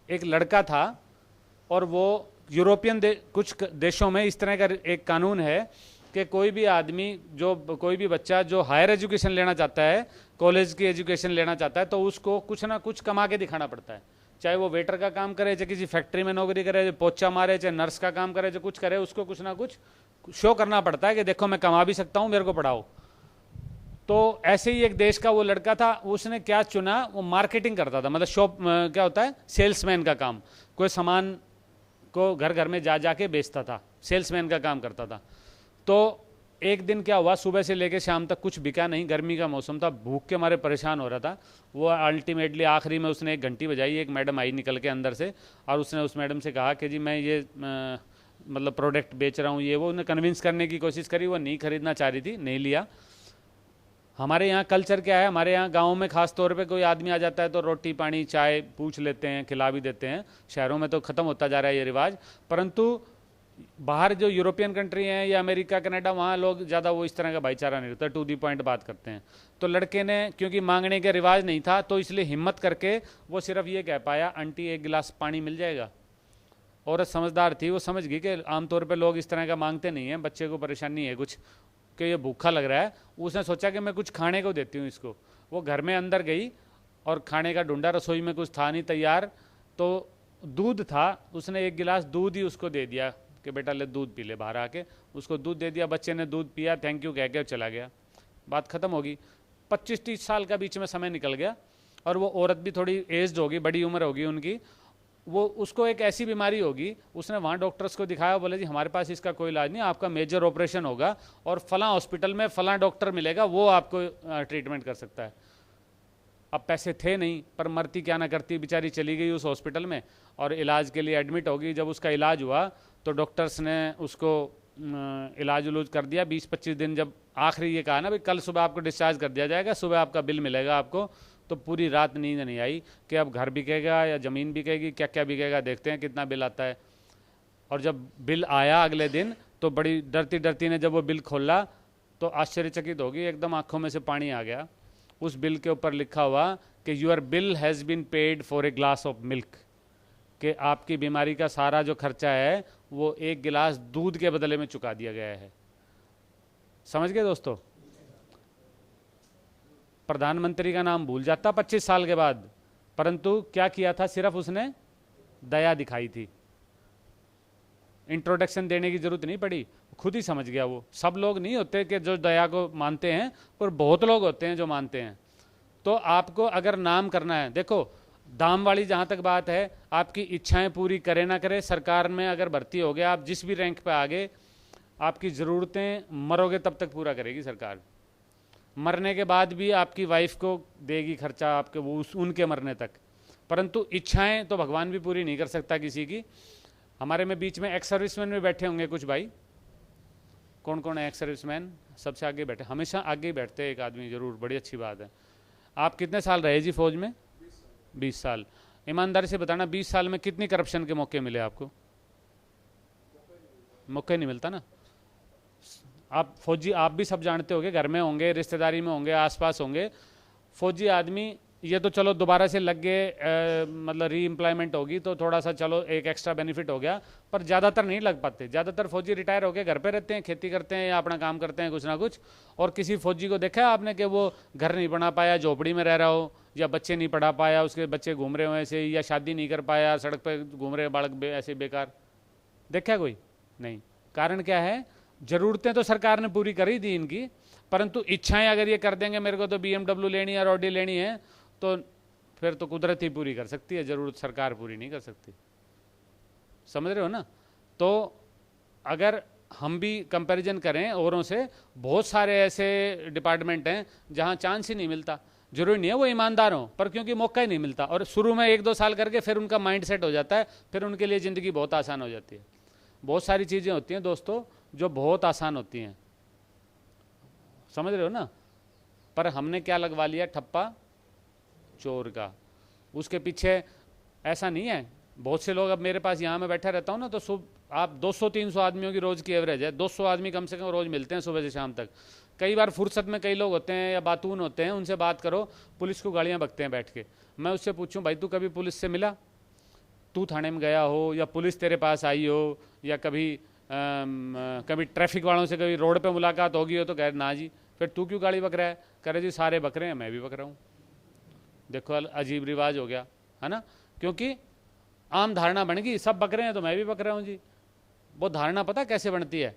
C: एक लड़का था और वो यूरोपियन कुछ देशों में इस तरह का एक कानून है कि कोई भी आदमी, जो कोई भी बच्चा जो हायर एजुकेशन लेना चाहता है, कॉलेज की एजुकेशन लेना चाहता है, तो उसको कुछ ना कुछ कमा के दिखाना पड़ता है। चाहे वो वेटर का काम करे, चाहे किसी फैक्ट्री में नौकरी करे, चाहे पोछा मारे, चाहे नर्स का काम करे, चाहे कुछ करे, उसको कुछ ना कुछ शो करना पड़ता है कि देखो मैं कमा भी सकता हूँ, मेरे को पढ़ाओ। तो ऐसे ही एक देश का वो लड़का था, उसने क्या चुना, वो मार्केटिंग करता था, मतलब शॉप क्या होता है, सेल्समैन का काम। कोई सामान को घर घर में जा जाके बेचता था, सेल्समैन का काम करता था। तो एक दिन क्या हुआ, सुबह से लेकर शाम तक कुछ बिका नहीं, गर्मी का मौसम था, भूख के मारे परेशान हो रहा था वो। अल्टीमेटली आखिरी में उसने एक घंटी बजाई, एक मैडम आई निकल के अंदर से, और उसने उस मैडम से कहा कि जी मैं ये मतलब प्रोडक्ट बेच रहा हूँ, ये वो। उन्हें कन्विंस करने की कोशिश करी, वो नहीं खरीदना चाह रही थी, नहीं लिया। हमारे यहाँ कल्चर क्या है, हमारे यहाँ गाँव में खास तौर पे कोई आदमी आ जाता है तो रोटी पानी चाय पूछ लेते हैं, खिला भी देते हैं। शहरों में तो ख़त्म होता जा रहा है ये रिवाज, परंतु बाहर जो यूरोपियन कंट्री हैं या अमेरिका कनाडा, वहाँ लोग ज़्यादा वो इस तरह का भाईचारा नहीं रहता, टू दी पॉइंट बात करते हैं। तो लड़के ने क्योंकि मांगने का रिवाज नहीं था तो इसलिए हिम्मत करके वो सिर्फ ये कह पाया, आंटी एक गिलास पानी मिल जाएगा। औरत समझदार थी, वो समझ गई कि आमतौर पे लोग इस तरह का मांगते नहीं हैं, बच्चे को परेशानी है कुछ कि ये भूखा लग रहा है। उसने सोचा कि मैं कुछ खाने को देती हूँ इसको। वो घर में अंदर गई और खाने का ढूंढा, रसोई में कुछ था नहीं तैयार, तो दूध था, उसने एक गिलास दूध ही उसको दे दिया कि बेटा ले दूध पी ले। बाहर आके उसको दूध दे दिया, बच्चे ने दूध पिया, थैंक यू कह के चला गया, बात ख़त्म होगी। 25-30 साल का बीच में समय निकल गया और वो औरत भी थोड़ी एज्ड होगी, बड़ी उम्र होगी उनकी, वो उसको एक ऐसी बीमारी होगी, उसने वहाँ डॉक्टर्स को दिखाया, बोले जी हमारे पास इसका कोई इलाज नहीं, आपका मेजर ऑपरेशन होगा और फलां हॉस्पिटल में फलां डॉक्टर मिलेगा, वो आपको ट्रीटमेंट कर सकता है। अब पैसे थे नहीं, पर मरती क्या ना करती, बेचारी चली गई उस हॉस्पिटल में और इलाज के लिए एडमिट होगी। जब उसका इलाज हुआ तो डॉक्टर्स ने उसको इलाज उलाज कर दिया 20-25 दिन। जब आखिरी ये कहा ना भाई कल सुबह आपको डिस्चार्ज कर दिया जाएगा, सुबह आपका बिल मिलेगा आपको, तो पूरी रात नींद नहीं आई कि अब घर बिकेगा या ज़मीन बिकेगी, क्या क्या बिकेगा, देखते हैं कितना बिल आता है। और जब बिल आया अगले दिन तो बड़ी डरती डरती ने जब वो बिल खोला तो आश्चर्यचकित होगी, एकदम आंखों में से पानी आ गया। उस बिल के ऊपर लिखा हुआ कि your bill has been paid for a glass of milk, कि आपकी बीमारी का सारा जो खर्चा है वो एक गिलास दूध के बदले में चुका दिया गया है। समझ गए दोस्तों? प्रधानमंत्री का नाम भूल जाता 25 साल के बाद, परंतु क्या किया था, सिर्फ उसने दया दिखाई थी, इंट्रोडक्शन देने की जरूरत नहीं पड़ी, खुद ही समझ गया वो। सब लोग नहीं होते कि जो दया को मानते हैं, पर बहुत लोग होते हैं जो मानते हैं। तो आपको अगर नाम करना है, देखो दाम वाली जहाँ तक बात है, आपकी इच्छाएं पूरी करे ना करे, सरकार में अगर भर्ती हो गया, आप जिस भी रैंक पे आगे, आपकी ज़रूरतें मरोगे तब तक पूरा करेगी सरकार। मरने के बाद भी आपकी वाइफ को देगी खर्चा आपके, वो उनके मरने तक, परंतु इच्छाएं तो भगवान भी पूरी नहीं कर सकता किसी की। हमारे में बीच में एक्स सर्विसमैन भी बैठे होंगे कुछ भाई, कौन कौन है एक्स सर्विसमैन? सबसे आगे बैठे, हमेशा आगे ही बैठते हैं एक आदमी जरूर, बड़ी अच्छी बात है। आप कितने साल रहे जी फौज में? 20 साल। ईमानदारी से बताना 20 साल में कितनी करप्शन के मौके मिले आपको? मौके नहीं मिलता ना। आप फौजी, आप भी सब जानते होंगे, घर में होंगे, रिश्तेदारी में होंगे, आसपास होंगे, फौजी आदमी ये तो चलो दोबारा से लग गए, मतलब री एम्प्लॉयमेंट होगी तो थोड़ा सा चलो एक एक्स्ट्रा बेनिफिट हो गया, पर ज़्यादातर नहीं लग पाते। ज़्यादातर फौजी रिटायर हो गए घर पे रहते हैं, खेती करते हैं या अपना काम करते हैं कुछ ना कुछ। और किसी फौजी को देखा है आपने कि वो घर नहीं बना पाया, झोपड़ी में रह रहा हो, या बच्चे नहीं पढ़ा पाया, उसके बच्चे घूम रहे हो ऐसे, या शादी नहीं कर पाया, सड़क पर घूम रहे बालक ऐसे बेकार, देखा कोई नहीं? कारण क्या है? ज़रूरतें तो सरकार ने पूरी करी थी इनकी, परंतु इच्छाएं अगर ये कर देंगे मेरे को तो BMW लेनी है और ऑडी लेनी है, तो फिर तो कुदरत ही पूरी कर सकती है, ज़रूरत सरकार पूरी नहीं कर सकती। समझ रहे हो ना? तो अगर हम भी कंपैरिजन करें औरों से, बहुत सारे ऐसे डिपार्टमेंट हैं जहां चांस ही नहीं मिलता। जरूरी नहीं है वो ईमानदार हो, पर क्योंकि मौका ही नहीं मिलता, और शुरू में 1-2 साल करके फिर उनका माइंड सेट हो जाता है, फिर उनके लिए ज़िंदगी बहुत आसान हो जाती है। बहुत सारी चीज़ें होती हैं दोस्तों जो बहुत आसान होती हैं, समझ रहे हो ना? पर हमने क्या लगवा लिया, ठप्पा चोर का। उसके पीछे ऐसा नहीं है, बहुत से लोग, अब मेरे पास यहाँ में बैठा रहता हूँ ना, तो सुबह आप 200-300 आदमियों की रोज़ की एवरेज है, 200 आदमी कम से कम रोज़ मिलते हैं सुबह से शाम तक। कई बार फुर्सत में कई लोग होते हैं या बातून होते हैं, उनसे बात करो, पुलिस को गालियाँ बकते हैं बैठ के। मैं उससे पूछूं भाई तू कभी पुलिस से मिला, तू थाने में गया हो, या पुलिस तेरे पास आई हो, या कभी ट्रैफिक वालों से कभी रोड पे मुलाकात होगी हो, तो कह ना जी। फिर तू क्यों गाली बक रहा है? कह रहे जी सारे बक रहे हैं, मैं भी बक रहा हूँ। देखो अजीब रिवाज हो गया है ना, क्योंकि आम धारणा बन गई, सब बक रहे हैं तो मैं भी बक रहा हूँ जी। वो धारणा पता कैसे बनती है?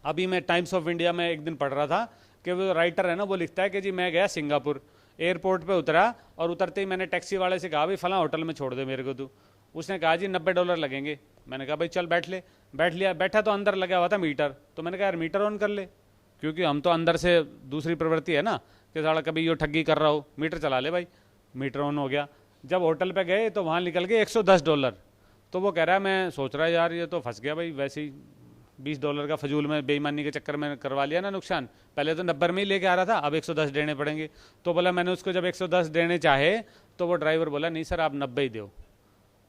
C: अभी मैं टाइम्स ऑफ इंडिया में एक दिन पढ़ रहा था कि वो राइटर है ना, वो लिखता है कि जी मैं गया सिंगापुर, एयरपोर्ट पे उतरा, और उतरते ही मैंने टैक्सी वाले से कहा भाई फलां होटल में छोड़ दे मेरे को तू। उसने कहा जी $90 लगेंगे। मैंने कहा भाई चल बैठ ले, बैठ लिया। बैठा तो अंदर लगा हुआ था मीटर, तो मैंने कहा यार मीटर ऑन कर ले, क्योंकि हम तो अंदर से दूसरी प्रवृत्ति है ना कि साला कभी ये ठगी कर रहा हो, मीटर चला ले भाई। मीटर ऑन हो गया। जब होटल पे गए तो वहाँ निकल गए $110। तो वो कह रहा है, मैं सोच रहा है यार ये तो फंस गया भाई, वैसे ही $20 का फजूल में बेईमानी के चक्कर में करवा लिया ना नुकसान। पहले तो 90 में ही लेके आ रहा था, अब 110 देने पड़ेंगे। तो बोला मैंने उसको जब 110 देने चाहे तो वो ड्राइवर बोला नहीं सर आप 90 ही दो।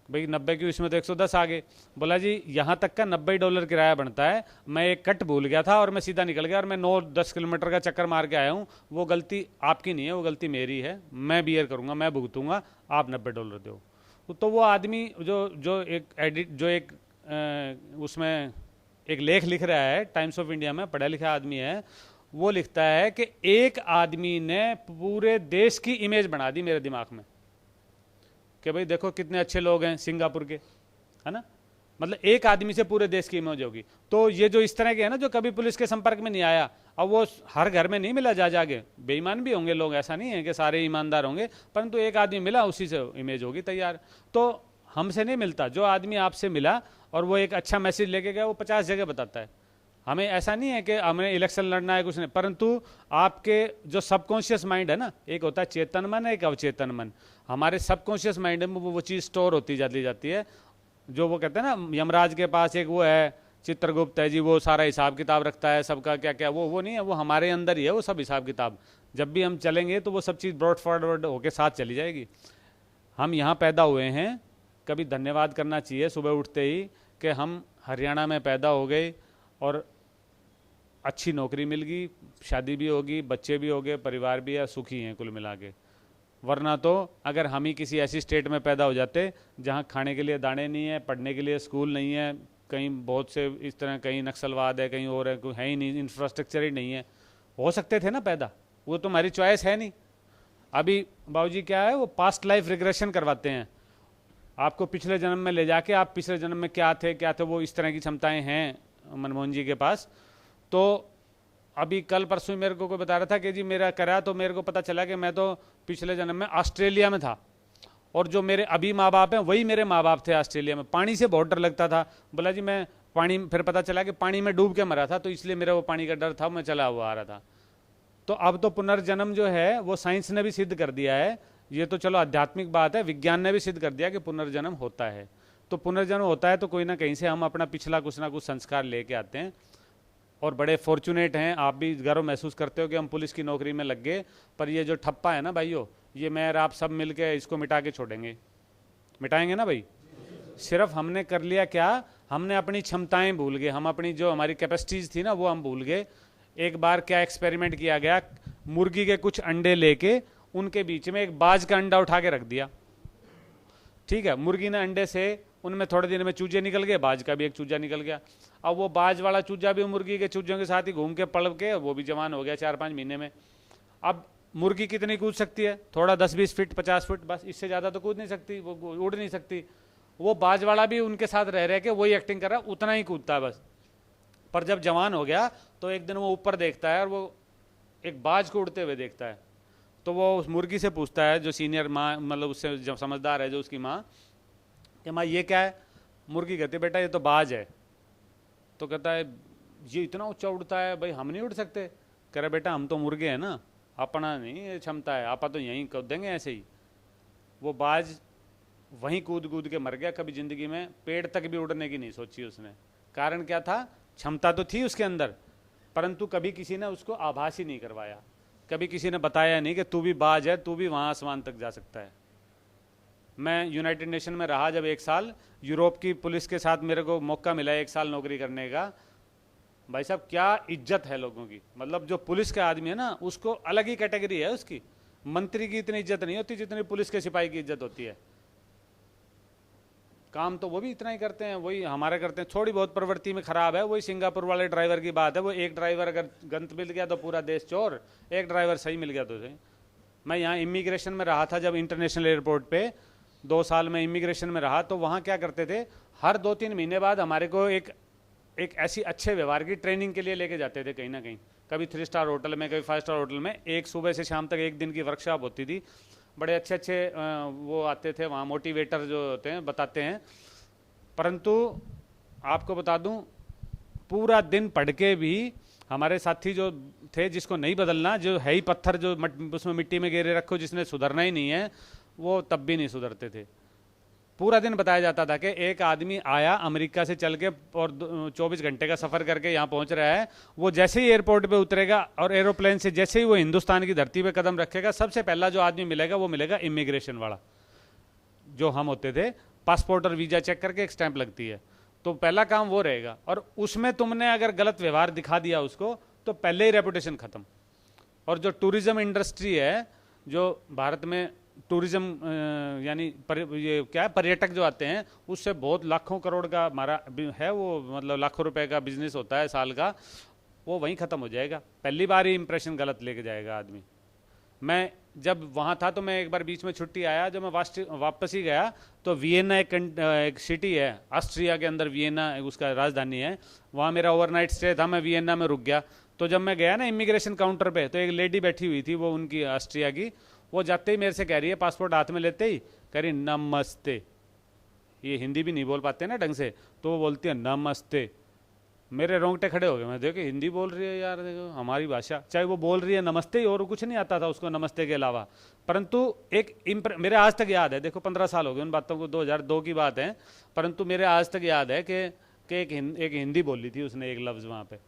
C: भाई 90 की, इसमें तो 110 आ गए। बोला जी यहाँ तक का $90 किराया बनता है, मैं एक कट भूल गया था और मैं सीधा निकल गया और मैं 9-10 किलोमीटर का चक्कर मार के आया हूँ, वो गलती आपकी नहीं है, वो गलती मेरी है, मैं बियर करूँगा, मैं भुगतूंगा, आप $90 दो। तो वो आदमी जो एक उसमें एक लेख लिख रहा है टाइम्स ऑफ इंडिया में, पढ़ा लिखा आदमी है, वो लिखता है कि एक आदमी ने पूरे देश की इमेज बना दी मेरे दिमाग में कि भाई देखो कितने अच्छे लोग हैं सिंगापुर के, है ना। मतलब एक आदमी से पूरे देश की इमेज होगी। तो ये जो इस तरह के है ना, जो कभी पुलिस के संपर्क में नहीं आया, अब वो हर घर में नहीं मिला जा जाके, बेईमान भी होंगे लोग, ऐसा नहीं है कि सारे ईमानदार होंगे, परंतु एक आदमी मिला उसी से इमेज होगी तैयार। तो हमसे नहीं मिलता, जो आदमी आपसे मिला और वो एक अच्छा मैसेज लेके गया वो 50 जगह बताता है। हमें ऐसा नहीं है कि हमें इलेक्शन लड़ना है कुछ नहीं, परंतु आपके जो सबकॉन्शियस माइंड है ना, एक होता है चेतन मन, एक अवचेतन मन। हमारे सबकॉन्शियस माइंड में वो चीज़ स्टोर होती जाती है। जो वो कहते हैं ना यमराज के पास एक वो है चित्रगुप्त है जी, वो सारा हिसाब किताब रखता है सबका क्या क्या, वो नहीं है, वो हमारे अंदर ही है वो सब हिसाब किताब। जब भी हम चलेंगे तो वो सब चीज़ ब्रॉड फॉरवर्ड होके साथ चली जाएगी। हम यहाँ पैदा हुए हैं, कभी धन्यवाद करना चाहिए सुबह उठते ही कि हम हरियाणा में पैदा हो गए और अच्छी नौकरी मिल गई, शादी भी होगी, बच्चे भी हो गए, परिवार भी है, सुखी हैं कुल मिला के। वरना तो अगर हम ही किसी ऐसी स्टेट में पैदा हो जाते जहाँ खाने के लिए दाने नहीं है, पढ़ने के लिए स्कूल नहीं है, कहीं बहुत से इस तरह कहीं नक्सलवाद है, कहीं और है, कोई है ही नहीं, इंफ्रास्ट्रक्चर ही नहीं है, हो सकते थे ना पैदा, वो तो हमारी चॉइस है नहीं। अभी बाबूजी क्या है, वो पास्ट लाइफ रिग्रेशन करवाते हैं आपको, पिछले जन्म में ले जाके आप पिछले जन्म में क्या थे, वो इस तरह की क्षमताएं हैं मनमोहन जी के पास। तो अभी कल परसों मेरे को कोई बता रहा था कि जी मेरा करा, तो मेरे को पता चला कि मैं तो पिछले जन्म में ऑस्ट्रेलिया में था और जो मेरे अभी माँ बाप हैं वही मेरे माँ बाप थे ऑस्ट्रेलिया में। पानी से बहुत डर लगता था, बोला जी मैं पानी, फिर पता चला कि पानी में डूब के मरा था, तो इसलिए मेरा वो पानी का डर था, मैं चला हुआ आ रहा था। तो अब तो पुनर्जन्म जो है वो साइंस ने भी सिद्ध कर दिया है, ये तो चलो आध्यात्मिक बात है, विज्ञान ने भी सिद्ध कर दिया कि पुनर्जन्म होता है। तो पुनर्जन्म होता है तो कोई ना कहीं से हम अपना पिछला कुछ ना कुछ संस्कार लेके आते हैं। और बड़े फॉर्चुनेट हैं, आप भी गर्व महसूस करते हो कि हम पुलिस की नौकरी में लग गए। पर ये जो ठप्पा है ना भाइयों, ये मैं और आप सब मिल के इसको मिटा के छोड़ेंगे, मिटाएंगे ना भाई। सिर्फ हमने कर लिया क्या, हमने अपनी क्षमताएं भूल गए, हम अपनी जो हमारी कैपेसिटीज थी ना वो हम भूल गए। एक बार क्या एक्सपेरिमेंट किया गया, मुर्गी के कुछ अंडे लेके उनके बीच में एक बाज का अंडा उठा के रख दिया, ठीक है। मुर्गी ने अंडे से उनमें थोड़े दिन में चूजे निकल गए, बाज का भी एक चूजा निकल गया। अब वो बाज वाला चूजा भी मुर्गी के चूजों के साथ ही घूम के पड़ के वो भी जवान हो गया 4-5 महीने में। अब मुर्गी कितनी कूद सकती है, थोड़ा 10-20 फीट 50 फीट, बस इससे ज़्यादा तो कूद नहीं सकती, वो उड़ नहीं सकती। वो बाज वाला भी उनके साथ रह के वही एक्टिंग कर रहा है, उतना ही कूदता है बस। पर जब जवान हो गया तो एक दिन वो ऊपर देखता है और वो एक बाज को उड़ते हुए देखता है। तो वो उस मुर्गी से पूछता है, जो सीनियर माँ, मतलब उससे जो समझदार है जो उसकी माँ, कि माँ ये क्या है। मुर्गी कहती बेटा ये तो बाज है। तो कहता है ये इतना ऊंचा उड़ता है, भाई हम नहीं उड़ सकते। कह रहा बेटा हम तो मुर्गे हैं ना, अपना नहीं क्षमता है, आपा तो यहीं कूदेंगे ऐसे ही। वो बाज वहीं कूद कूद के मर गया, कभी जिंदगी में पेड़ तक भी उड़ने की नहीं सोची उसने। कारण क्या था, क्षमता तो थी उसके अंदर, परंतु कभी किसी ने उसको आभास ही नहीं करवाया, कभी किसी ने बताया नहीं कि तू भी बाज है, तू भी वहाँ आसमान तक जा सकता है। मैं यूनाइटेड नेशन में रहा जब 1 साल, यूरोप की पुलिस के साथ मेरे को मौका मिला 1 साल नौकरी करने का। भाई साहब क्या इज्जत है लोगों की, मतलब जो पुलिस के आदमी है ना उसको अलग ही कैटेगरी है उसकी। मंत्री की इतनी इज्जत नहीं होती जितनी पुलिस के सिपाही की इज्जत होती है। काम तो वो भी इतना ही करते हैं, वही हमारे करते हैं। थोड़ी बहुत प्रवृत्ति में खराब है, वही सिंगापुर वाले ड्राइवर की बात है। वो एक ड्राइवर अगर गंत मिल गया तो पूरा देश चोर, एक ड्राइवर सही मिल गया तो सही। मैं यहाँ इमिग्रेशन में रहा था जब इंटरनेशनल एयरपोर्ट पे 2 साल में इमिग्रेशन में रहा, तो वहाँ क्या करते थे, हर 2-3 महीने बाद हमारे को एक ऐसी अच्छे व्यवहार की ट्रेनिंग के लिए लेके जाते थे कहीं ना कहीं, कभी 3 स्टार होटल में, कभी 5 स्टार होटल में। एक सुबह से शाम तक 1 दिन की वर्कशॉप होती थी। बड़े अच्छे वो आते थे वहाँ, मोटिवेटर जो होते हैं बताते हैं। परंतु आपको बता दूं, पूरा दिन पढ़ के भी हमारे साथी जो थे, जिसको नहीं बदलना, जो है ही पत्थर, जो उसमें मिट्टी में गिरे रखो, जिसने सुधरना ही नहीं है, वो तब भी नहीं सुधरते थे। पूरा दिन बताया जाता था कि एक आदमी आया अमेरिका से चल के और 24 घंटे का सफ़र करके यहाँ पहुँच रहा है, वो जैसे ही एयरपोर्ट पे उतरेगा और एरोप्लेन से जैसे ही वो हिंदुस्तान की धरती पे कदम रखेगा, सबसे पहला जो आदमी मिलेगा वो मिलेगा इमिग्रेशन वाला। जो हम होते थे, पासपोर्ट और वीज़ा चेक करके एक स्टैंप लगती है, तो पहला काम वो रहेगा। और उसमें तुमने अगर गलत व्यवहार दिखा दिया उसको, तो पहले ही रेपुटेशन ख़त्म। और जो टूरिज़्म इंडस्ट्री है, जो भारत में टूरिज़्म यानी ये क्या है, पर्यटक जो आते हैं, उससे बहुत लाखों करोड़ का हमारा है, वो मतलब लाखों रुपए का बिजनेस होता है साल का, वो वहीं ख़त्म हो जाएगा। पहली बार ही इंप्रेशन गलत लेके जाएगा आदमी। मैं जब वहाँ था तो मैं एक बार बीच में छुट्टी आया, जब मैं वापस ही गया तो वियना एक सिटी है ऑस्ट्रिया के अंदर, वियना उसका राजधानी है, वहाँ मेरा ओवरनाइट स्टे था, मैं वियना में रुक गया। तो जब मैं गया ना इमिग्रेशन काउंटर पे, तो एक लेडी बैठी हुई थी, वो उनकी ऑस्ट्रिया की, वो जाते ही मेरे से कह रही है, पासपोर्ट हाथ में लेते ही कह रही नमस्ते। ये हिंदी भी नहीं बोल पाते ना ढंग से, तो वो बोलती है नमस्ते। मेरे रोंगटे खड़े हो गए, मैं देखो हिंदी बोल रही है यार, देखो हमारी भाषा, चाहे वो बोल रही है नमस्ते ही, और कुछ नहीं आता था उसको नमस्ते के अलावा। परंतु मेरे आज तक याद है, देखो 15 साल हो गए उन बातों को, 2002 की बात है, परंतु मेरे आज तक याद है कि एक हिंदी बोली थी उसने, एक लफ्ज़ वहाँ पे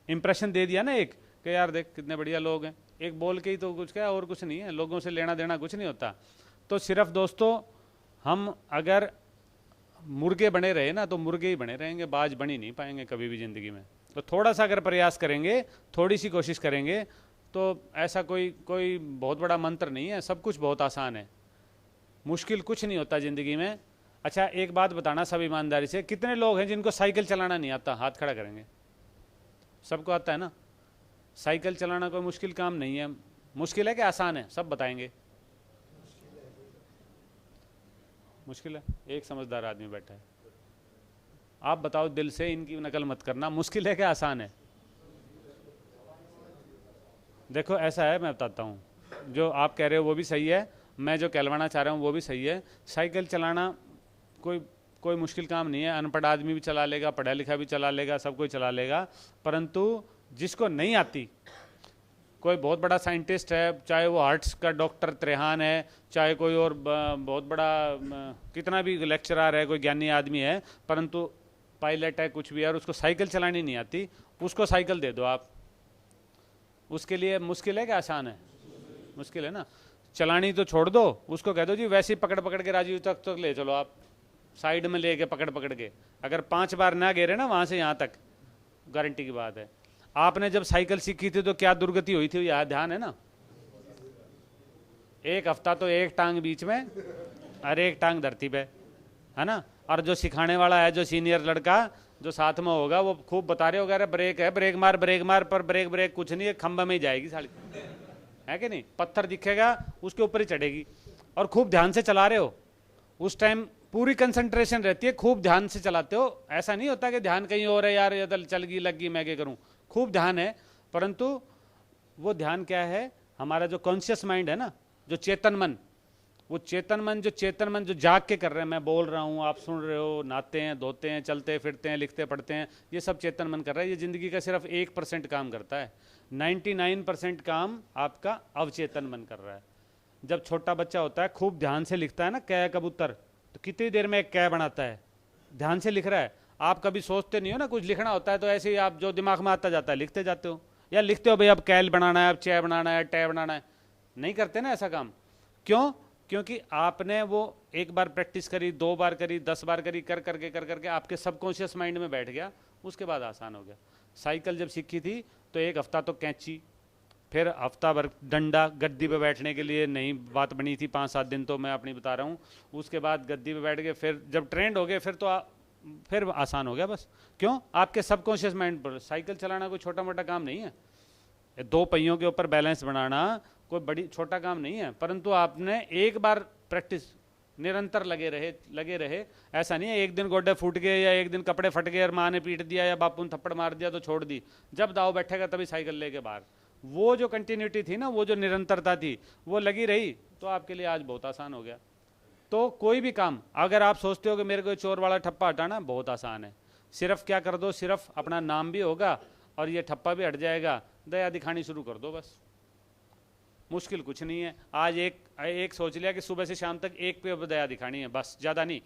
C: इंप्रेशन दे दिया ना एक, कि यार देख कितने बढ़िया लोग हैं, एक बोल के ही तो कुछ क्या, और कुछ नहीं है, लोगों से लेना देना कुछ नहीं होता। तो सिर्फ दोस्तों, हम अगर मुर्गे बने रहे ना, तो मुर्गे ही बने रहेंगे, बाज बन ही नहीं पाएंगे कभी भी ज़िंदगी में। तो थोड़ा सा अगर प्रयास करेंगे, थोड़ी सी कोशिश करेंगे, तो ऐसा कोई बहुत बड़ा मंत्र नहीं है, सब कुछ बहुत आसान है, मुश्किल कुछ नहीं होता ज़िंदगी में। अच्छा, एक बात बताना सब ईमानदारी से, कितने लोग हैं जिनको साइकिल चलाना नहीं आता? हाथ खड़ा करेंगे। सबको आता है ना? साइकिल चलाना कोई मुश्किल काम नहीं है। मुश्किल है कि आसान है? सब बताएंगे। मुश्किल है? एक समझदार आदमी बैठा है, आप बताओ दिल से, इनकी नकल मत करना, मुश्किल है कि आसान है? देखो ऐसा है, मैं बताता हूँ, जो आप कह रहे हो वो भी सही है, मैं जो कहलवाना चाह रहा हूँ वो भी सही है। साइकिल चलाना कोई मुश्किल काम नहीं है, अनपढ़ आदमी भी चला लेगा, पढ़ा लिखा भी चला लेगा, सब कोई चला लेगा। परंतु जिसको नहीं आती, कोई बहुत बड़ा साइंटिस्ट है, चाहे वो हार्ट्स का डॉक्टर त्रेहान है, चाहे कोई और बहुत बड़ा कितना भी लेक्चरर है, कोई ज्ञानी आदमी है, परंतु पायलट है, कुछ भी है, और उसको साइकिल चलानी नहीं आती, उसको साइकिल दे दो आप। उसके लिए मुश्किल है कि आसान है? मुश्किल है ना? चलानी तो छोड़ दो, उसको कह दो जी वैसे ही पकड़ पकड़ के राजीव तक ले चलो, आप साइड में लेके पकड़ पकड़ के, अगर 5 बार ना गिरे ना वहाँ से यहाँ तक, गारंटी की बात है। आपने जब साइकिल सीखी थी तो क्या दुर्गति हुई थी, याद ध्यान है ना? एक हफ्ता तो एक टांग बीच में और एक टांग धरती पे, है ना? और जो सिखाने वाला है, जो सीनियर लड़का जो साथ में होगा, वो खूब बता रहे होगा, अरे ब्रेक है, ब्रेक मार, पर ब्रेक कुछ नहीं है, खंबा में ही जाएगी साड़ी, है कि नहीं? पत्थर दिखेगा उसके ऊपर ही चढ़ेगी। और खूब ध्यान से चला रहे हो, उस टाइम पूरी कंसंट्रेशन रहती है, खूब ध्यान से चलाते हो। ऐसा नहीं होता कि ध्यान कहीं और है, यार ये चल गई लग गई मैं क्या करूं, खूब ध्यान है। परंतु वो ध्यान क्या है? हमारा जो कॉन्शियस माइंड है ना, जो चेतन मन, वो चेतन मन जो जाग के कर रहे हैं, मैं बोल रहा हूँ, आप सुन रहे हो, नहाते हैं, धोते हैं, चलते फिरते हैं, लिखते पढ़ते हैं, ये सब चेतन मन कर रहा है। ये ज़िंदगी का सिर्फ 1% काम करता है, 99% काम आपका अवचेतन मन कर रहा है। जब छोटा बच्चा होता है, खूब ध्यान से लिखता है ना, कै कबूतर, तो कितनी देर में एक कै बनाता है, ध्यान से लिख रहा है। आप कभी सोचते नहीं हो ना, कुछ लिखना होता है तो ऐसे ही आप जो दिमाग में आता जाता है लिखते जाते हो, या लिखते हो भाई अब कैल बनाना है, अब चे बनाना है, टे बनाना है, नहीं करते ना ऐसा काम। क्यों? क्योंकि आपने वो एक बार प्रैक्टिस करी, 2 बार करी, 10 बार करी, कर करके आपके सबकॉन्शियस माइंड में बैठ गया, उसके बाद आसान हो गया। साइकिल जब सीखी थी तो एक हफ्ता तो कैंची, फिर हफ्ता भर डंडा, गद्दी पे बैठने के लिए नई बात बनी थी, 5-7 दिन तो मैं अपनी बता रहा हूँ। उसके बाद गद्दी पे बैठ के फिर जब ट्रेंड हो गए फिर आसान हो गया बस। क्यों? आपके सबकॉन्शियस माइंड पर। साइकिल चलाना कोई छोटा मोटा काम नहीं है, 2 पहियों के ऊपर बैलेंस बनाना कोई बड़ी छोटा काम नहीं है। परंतु आपने एक बार प्रैक्टिस, निरंतर लगे रहे। ऐसा नहीं है एक दिन गोड्डे फूट गए या एक दिन कपड़े फट गए और माँ ने पीट दिया या बापू ने थप्पड़ मार दिया तो छोड़ दी, जब दाव बैठेगा तभी साइकिल लेके बाहर। वो जो कंटिन्यूटी थी ना, वो जो निरंतरता थी, वो लगी रही तो आपके लिए आज बहुत आसान हो गया। तो कोई भी काम अगर आप सोचते हो कि मेरे को चोर वाला ठप्पा हटाना, बहुत आसान है। सिर्फ क्या कर दो, सिर्फ अपना नाम भी होगा और ये ठप्पा भी हट जाएगा, दया दिखानी शुरू कर दो बस। मुश्किल कुछ नहीं है। आज एक सोच लिया कि सुबह से शाम तक एक पे दया दिखानी है, बस, ज़्यादा नहीं।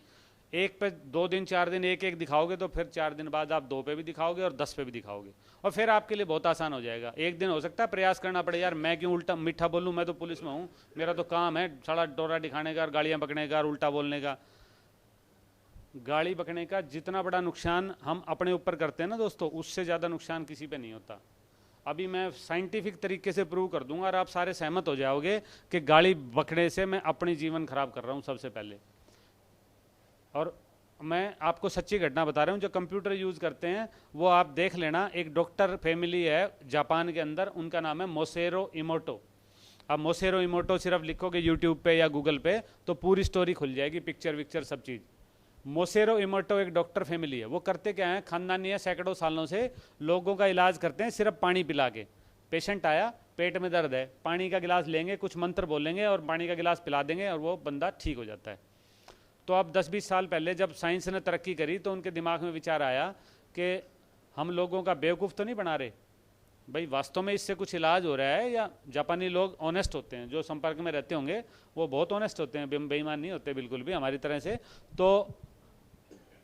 C: एक पे 2 दिन 4 दिन एक एक दिखाओगे तो फिर 4 दिन बाद आप 2 पे भी दिखाओगे और 10 पे भी दिखाओगे, और फिर आपके लिए बहुत आसान हो जाएगा। एक दिन हो सकता है प्रयास करना पड़े, यार मैं क्यों उल्टा मीठा बोलूँ, मैं तो पुलिस में हूँ, मेरा तो काम है सड़ा डोरा दिखाने का और गाड़ियाँ पकड़ने का और उल्टा बोलने का। गाड़ी पकड़ने का जितना बड़ा नुकसान हम अपने ऊपर करते हैं ना दोस्तों, उससे ज़्यादा नुकसान किसी पे नहीं होता। अभी मैं साइंटिफिक तरीके से प्रूव कर दूंगा और आप सारे सहमत हो जाओगे कि गाड़ी पकड़ने से मैं अपनी जीवन खराब कर रहा हूँ सबसे पहले। और मैं आपको सच्ची घटना बता रहा हूँ, जो कंप्यूटर यूज़ करते हैं वो आप देख लेना, एक डॉक्टर फैमिली है जापान के अंदर, उनका नाम है मोसेरो इमोटो। अब मोसेरो इमोटो सिर्फ लिखोगे यूट्यूब पे या गूगल पे तो पूरी स्टोरी खुल जाएगी, पिक्चर विक्चर सब चीज़। मोसेरो इमोटो एक डॉक्टर फैमिली है, वो करते क्या है, खानदानी है, सैकड़ों सालों से लोगों का इलाज करते हैं सिर्फ पानी पिला के। पेशेंट आया, पेट में दर्द है, पानी का गिलास लेंगे, कुछ मंत्र बोलेंगे और पानी का गिलास पिला देंगे और वो बंदा ठीक हो जाता है। तो अब 10-20 साल पहले जब साइंस ने तरक्की करी तो उनके दिमाग में विचार आया कि हम लोगों का बेवकूफ़ तो नहीं बना रहे भाई, वास्तव में इससे कुछ इलाज हो रहा है। या जापानी लोग ऑनेस्ट होते हैं, जो संपर्क में रहते होंगे वो बहुत ऑनेस्ट होते हैं, बेईमान नहीं होते बिल्कुल भी हमारी तरह से। तो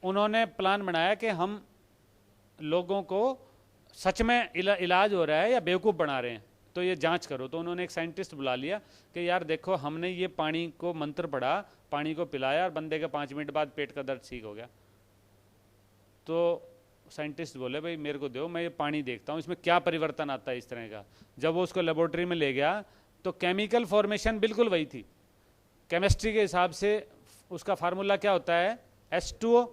C: उन्होंने प्लान बनाया कि हम लोगों को सच में इलाज हो रहा है या बेवकूफ़ बना रहे हैं, तो ये जांच करो। तो उन्होंने एक साइंटिस्ट बुला लिया कि यार देखो, हमने ये पानी को मंत्र पढ़ा, पानी को पिलाया और बंदे के 5 मिनट बाद पेट का दर्द ठीक हो गया। तो साइंटिस्ट बोले भाई मेरे को दो, मैं ये पानी देखता हूँ इसमें क्या परिवर्तन आता है इस तरह का। जब वो उसको लेबोरेटरी में ले गया तो केमिकल फॉर्मेशन बिल्कुल वही थी। केमिस्ट्री के हिसाब से उसका फार्मूला क्या होता है, H2O,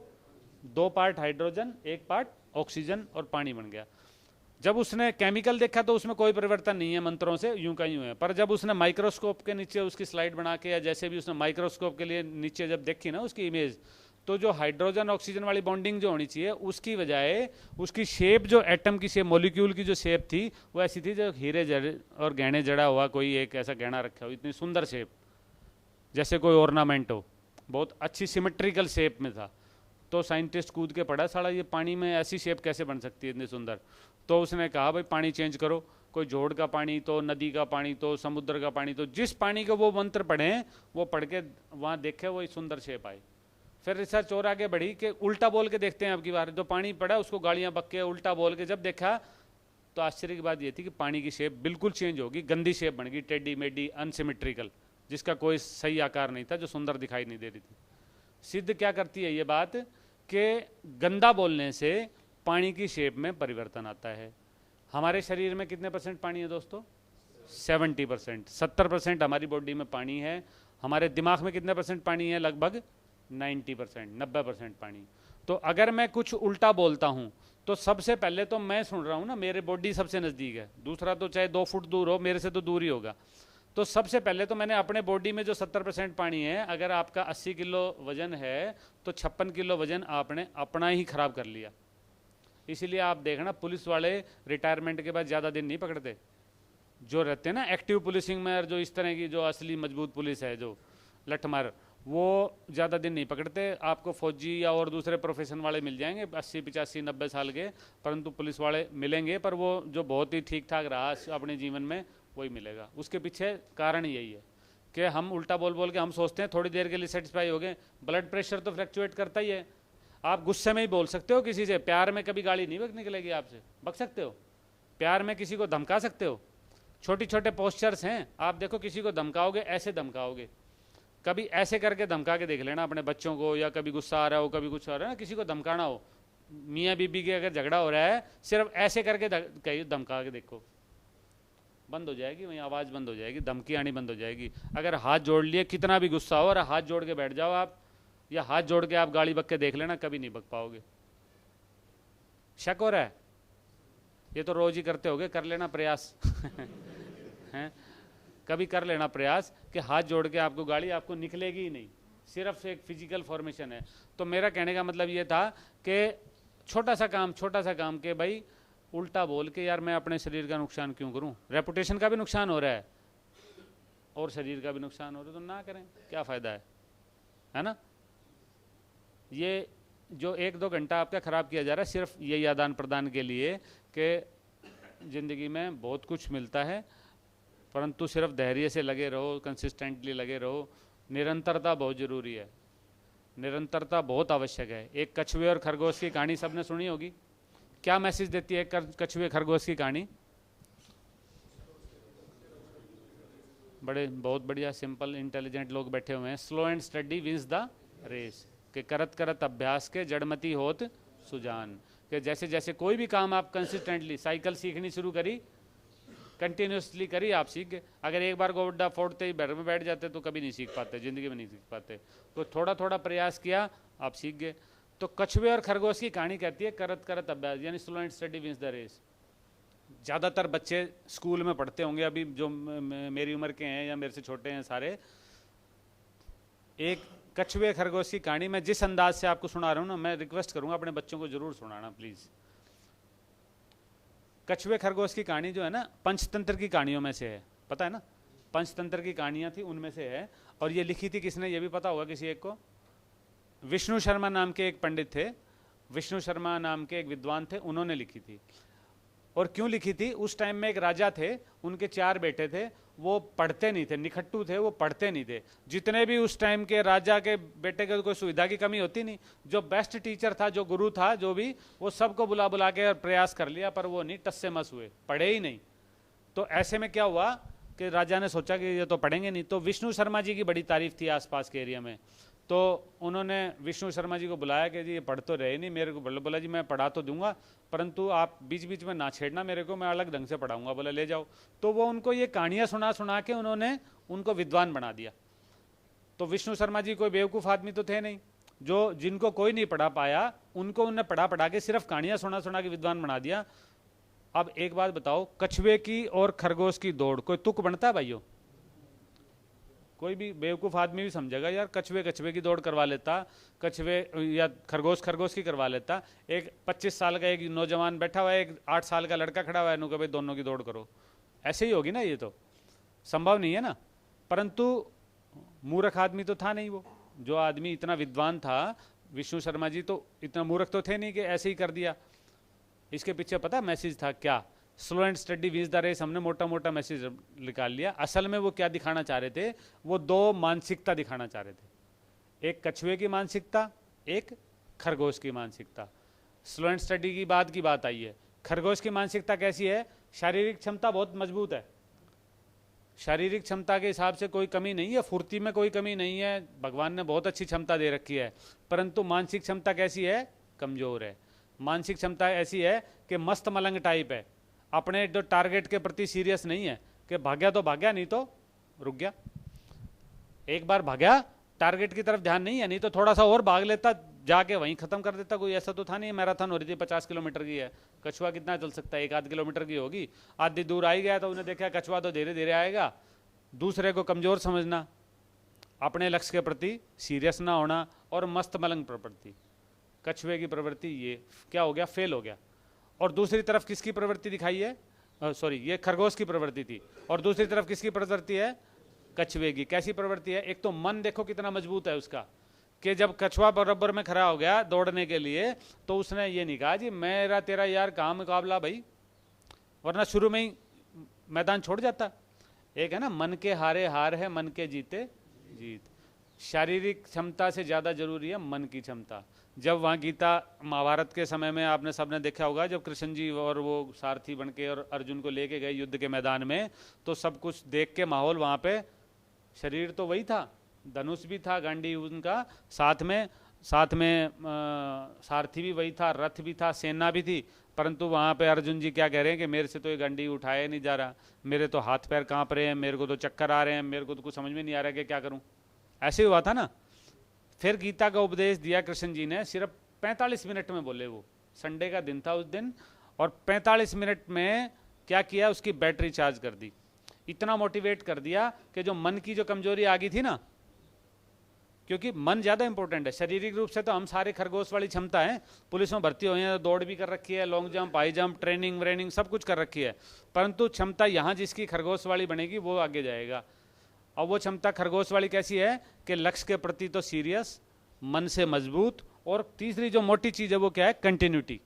C: 2 part hydrogen 1 part oxygen और पानी बन गया। जब उसने केमिकल देखा तो उसमें कोई परिवर्तन नहीं है, मंत्रों से यूं का यूं है। पर जब उसने माइक्रोस्कोप के नीचे उसकी स्लाइड बना के या जैसे भी उसने माइक्रोस्कोप के लिए नीचे जब देखी ना उसकी इमेज, तो जो हाइड्रोजन ऑक्सीजन वाली बॉन्डिंग जो होनी चाहिए उसकी बजाय उसकी शेप, जो एटम की शेप, मॉलिक्यूल की जो शेप थी वो ऐसी थी जो हीरे जड़े और गहने जड़ा हुआ कोई एक ऐसा गहना रखा हो, इतनी सुंदर शेप, जैसे कोई ऑर्नामेंट हो, बहुत अच्छी सिमेट्रिकल शेप में था। तो साइंटिस्ट कूद के पड़ा, साला ये पानी में ऐसी शेप कैसे बन सकती है इतनी सुंदर। तो उसने कहा भाई पानी चेंज करो, कोई जोड़ का पानी, तो नदी का पानी, तो समुद्र का पानी, तो जिस पानी को वो मंत्र पढ़े वो पढ़ के वहाँ देखे वही सुंदर शेप आई। फिर रिसर्च और आगे बढ़ी कि उल्टा बोल के देखते हैं अब की बार, जो पानी पड़ा उसको गालियाँ बक के उल्टा बोल के जब देखा तो आश्चर्य की बात ये थी कि पानी की शेप बिल्कुल चेंज होगी, गंदी शेप बन गई, टेढ़ी मेढ़ी, अनसिमेट्रिकल, जिसका कोई सही आकार नहीं था, जो सुंदर दिखाई नहीं दे रही थी। सिद्ध क्या करती है ये बात कि गंदा बोलने से पानी की शेप में परिवर्तन आता है। हमारे शरीर में कितने % पानी है दोस्तों? 70%। 70% हमारी बॉडी में पानी है। हमारे दिमाग में कितने % पानी है? लगभग 90%, 90% पानी। तो अगर मैं कुछ उल्टा बोलता हूँ तो सबसे पहले तो मैं सुन रहा हूँ ना, मेरे बॉडी सबसे नज़दीक है, दूसरा तो चाहे 2 फुट दूर हो मेरे से तो दूर ही होगा। तो सबसे पहले तो मैंने अपने बॉडी में जो 70% पानी है, अगर आपका 80 किलो वजन है तो 56 किलो वजन आपने अपना ही खराब कर लिया। इसीलिए आप देखना पुलिस वाले रिटायरमेंट के बाद ज़्यादा दिन नहीं पकड़ते, जो रहते हैं ना एक्टिव पुलिसिंग में, और जो इस तरह की जो असली मजबूत पुलिस है जो लठमार, वो ज़्यादा दिन नहीं पकड़ते। आपको फौजी या और दूसरे प्रोफेशन वाले मिल जाएंगे 80, 85, 90 साल के, परंतु पुलिस वाले मिलेंगे पर वो जो बहुत ही ठीक ठाक रहा अपने जीवन में वही मिलेगा। उसके पीछे कारण यही है कि हम उल्टा बोल बोल के हम सोचते हैं थोड़ी देर के लिए सेटिस्फाई हो गए। ब्लड प्रेशर तो फ्लक्चुएट करता ही है। आप गुस्से में ही बोल सकते हो किसी से, प्यार में कभी गाली नहीं निकलेगी आपसे, बक सकते हो। प्यार में किसी को धमका सकते हो, छोटी छोटे पोस्चर्स हैं। आप देखो किसी को धमकाओगे, ऐसे धमकाओगे, कभी ऐसे करके धमका के देख लेना अपने बच्चों को, या कभी गुस्सा आ रहा हो, कभी कुछ आ रहा है ना, किसी को धमकाना हो, मियाँ बीबी के अगर झगड़ा हो रहा है, सिर्फ ऐसे करके धमका के देखो, बंद हो जाएगी, वहीं आवाज़ बंद हो जाएगी, धमकी आनी बंद हो जाएगी। अगर हाथ जोड़ लिए, कितना भी गुस्सा हो और हाथ जोड़ के बैठ जाओ आप, या हाथ जोड़ के आप गाली बक के देख लेना, कभी नहीं बक पाओगे। शक हो रहा है? ये तो रोज ही करते होगे, कर लेना प्रयास हैं, कभी कर लेना प्रयास कि हाथ जोड़ के आपको गाली आपको निकलेगी ही नहीं, सिर्फ एक फिजिकल फॉर्मेशन है। तो मेरा कहने का मतलब ये था कि छोटा सा काम कि भाई उल्टा बोल के यार मैं अपने शरीर का नुकसान क्यों करूं, रेपुटेशन का भी नुकसान हो रहा है और शरीर का भी नुकसान हो रहा है, तो ना करें, क्या फ़ायदा है ना। ये जो 1-2 घंटा आपका ख़राब किया जा रहा है सिर्फ यही आदान प्रदान के लिए कि ज़िंदगी में बहुत कुछ मिलता है, परंतु सिर्फ धैर्य से लगे रहो, कंसिस्टेंटली लगे रहो, निरंतरता बहुत ज़रूरी है। निरंतरता बहुत आवश्यक है। एक कछुए और खरगोश की कहानी सबने सुनी होगी। क्या मैसेज देती है कछुए खरगोश की कहानी? बहुत बढ़िया, सिंपल इंटेलिजेंट लोग बैठे हुए हैं। Slow and steady wins the race, के करत करत अभ्यास के जड़मती होत सुजान, कि जैसे जैसे कोई भी काम आप कंसिस्टेंटली, साइकिल सीखनी शुरू करी, कंटिन्यूसली करी, आप सीख गए। अगर एक बार गोड्डा फोड़ते ही घर में बैठ जाते तो कभी नहीं सीख पाते, जिंदगी में नहीं सीख पाते। तो थोड़ा थोड़ा प्रयास किया, आप सीख गए। तो कछुए और खरगोश की कहानी कहती है करत करत अभ्यास, यानी slow and steady wins the race. ज़्यादातर बच्चे स्कूल में पढ़ते होंगे, अभी जो मेरी उम्र के हैं या मेरे से छोटे हैं सारे। एक कछुए खरगोश की कहानी मैं जिस अंदाज से आपको सुना रहा हूँ ना, मैं रिक्वेस्ट करूँगा अपने बच्चों को जरूर सुनाना प्लीज़। कछुए खरगोश की कहानी जो है ना, पंचतंत्र की कहानियों में से है, पता है ना? पंचतंत्र की कहानियाँ थी, उनमें से है। और ये लिखी थी किसने, ये भी पता होगा किसी एक को? विष्णु शर्मा नाम के एक पंडित थे, विष्णु शर्मा नाम के एक विद्वान थे, उन्होंने लिखी थी। और क्यों लिखी थी? उस टाइम में एक राजा थे, उनके 4 बेटे थे, वो पढ़ते नहीं थे, निखट्टू थे, वो पढ़ते नहीं थे। जितने भी उस टाइम के राजा के बेटे के कोई सुविधा की कमी होती नहीं, जो बेस्ट टीचर था, जो गुरु था, जो भी, वो सबको बुला बुला के प्रयास कर लिया, पर वो नहीं, टस से मस हुए, पढ़े ही नहीं। तो ऐसे में क्या हुआ कि राजा ने सोचा कि ये तो पढ़ेंगे नहीं। तो विष्णु शर्मा जी की बड़ी तारीफ थी आसपास के एरिया में, तो उन्होंने विष्णु शर्मा जी को बुलाया कि जी ये पढ़ तो रहे नहीं, मेरे को बोला जी मैं पढ़ा तो दूंगा, परंतु आप बीच बीच में ना छेड़ना मेरे को, मैं अलग ढंग से पढ़ाऊंगा। बोला ले जाओ। तो वो उनको ये कहानियाँ सुना सुना के उन्होंने उनको विद्वान बना दिया। तो विष्णु शर्मा जी कोई बेवकूफ़ आदमी तो थे नहीं, जो जिनको कोई नहीं पढ़ा पाया उनको उन्हें पढ़ा पढ़ा के सिर्फ कहानियाँ सुना सुना के विद्वान बना दिया। अब एक बात बताओ, कछुए की और खरगोश की दौड़ कोई तुक बनता है भाइयों? कोई भी बेवकूफ़ आदमी भी समझेगा यार, कछुए कछुए की दौड़ करवा लेता, कछुए या खरगोश खरगोश की करवा लेता। एक 25 साल का एक नौजवान बैठा हुआ है, एक 8 साल का लड़का खड़ा हुआ है, नु भाई दोनों की दौड़ करो, ऐसे ही होगी ना? ये तो संभव नहीं है ना। परंतु मूर्ख आदमी तो था नहीं वो, जो आदमी इतना विद्वान था, विष्णु शर्मा जी तो इतना मूर्ख तो थे नहीं कि ऐसे ही कर दिया। इसके पीछे पता मैसेज था क्या? Slow and steady wins the race, हमने मोटा मोटा मैसेज निकाल लिया। असल में वो क्या दिखाना चाह रहे थे? वो 2 मानसिकता दिखाना चाह रहे थे, एक कछुए की मानसिकता, एक खरगोश की मानसिकता। स्लो एंड स्टडी की बात आई है। खरगोश की मानसिकता कैसी है? शारीरिक क्षमता बहुत मजबूत है, शारीरिक क्षमता के हिसाब से कोई कमी नहीं है, फुर्ती में कोई कमी नहीं है, भगवान ने बहुत अच्छी क्षमता दे रखी है। परंतु मानसिक क्षमता कैसी है? कमजोर है। मानसिक क्षमता ऐसी है कि मस्त मलंग टाइप है, अपने जो टारगेट के प्रति सीरियस नहीं है, कि भाग्या तो भाग्या, नहीं तो रुक गया। एक बार भाग्या, टारगेट की तरफ ध्यान नहीं है, नहीं तो थोड़ा सा और भाग लेता, जाके वहीं खत्म कर देता। कोई ऐसा तो था नहीं मैराथन हो रही थी 50 किलोमीटर की है, कछुआ कितना चल सकता है? 1-8 किलोमीटर की होगी। आधी दूर आई गया तो उन्हें देखा कछुआ तो धीरे धीरे आएगा। दूसरे को कमजोर समझना, अपने लक्ष्य के प्रति सीरियस ना होना, और मस्त मलंग प्रवृत्ति, कछुए की प्रवृत्ति, ये क्या हो गया? फेल हो गया। और दूसरी तरफ किसकी प्रवृत्ति दिखाई है? सॉरी, ये खरगोश की प्रवृत्ति थी। और दूसरी तरफ किसकी प्रवृत्ति है? कछुए की। कैसी प्रवृत्ति है? एक तो मन देखो कितना मजबूत है उसका, कि जब कछुआ बराबर में खड़ा हो गया दौड़ने के लिए, तो उसने ये नहीं कहा जी मेरा तेरा यार कहाँ मुकाबला भाई, वरना शुरू में ही मैदान छोड़ जाता। एक है ना, मन के हारे हार है, मन के जीते जीत। शारीरिक क्षमता से ज़्यादा जरूरी है मन की क्षमता। जब वहाँ गीता महाभारत के समय में आपने सबने देखा होगा, जब कृष्ण जी और वो सारथी बन के और अर्जुन को लेके गए युद्ध के मैदान में, तो सब कुछ देख के माहौल वहाँ पे, शरीर तो वही था, धनुष भी था, गांडी उनका, साथ में सारथी भी वही था, रथ भी था, सेना भी थी। परंतु वहाँ पे अर्जुन जी क्या कह रहे हैं कि मेरे से तो ये गांडी उठाया नहीं जा रहा, मेरे तो हाथ पैर काँप रहे हैं, मेरे को तो चक्कर आ रहे हैं, मेरे को तो कुछ समझ में नहीं आ रहा कि क्या करूँ। ऐसे ही हुआ था ना। फिर गीता का उपदेश दिया कृष्ण जी ने, सिर्फ 45 मिनट में बोले। वो संडे का दिन था उस दिन, और 45 मिनट में क्या किया? उसकी बैटरी चार्ज कर दी। इतना मोटिवेट कर दिया कि जो मन की जो कमजोरी आ गई थी ना, क्योंकि मन ज़्यादा इंपॉर्टेंट है। शारीरिक रूप से तो हम सारे खरगोश वाली क्षमता है, पुलिस में भर्ती हुए हैं, दौड़ भी कर रखी है, long jump, high jump, training व्रेनिंग सब कुछ कर रखी है। परंतु क्षमता यहाँ जिसकी खरगोश वाली बनेगी वो आगे जाएगा। और वो क्षमता खरगोश वाली कैसी है कि लक्ष्य के प्रति तो सीरियस, मन से मजबूत, और तीसरी जो मोटी चीज़ है वो क्या है? कंटिन्यूटी,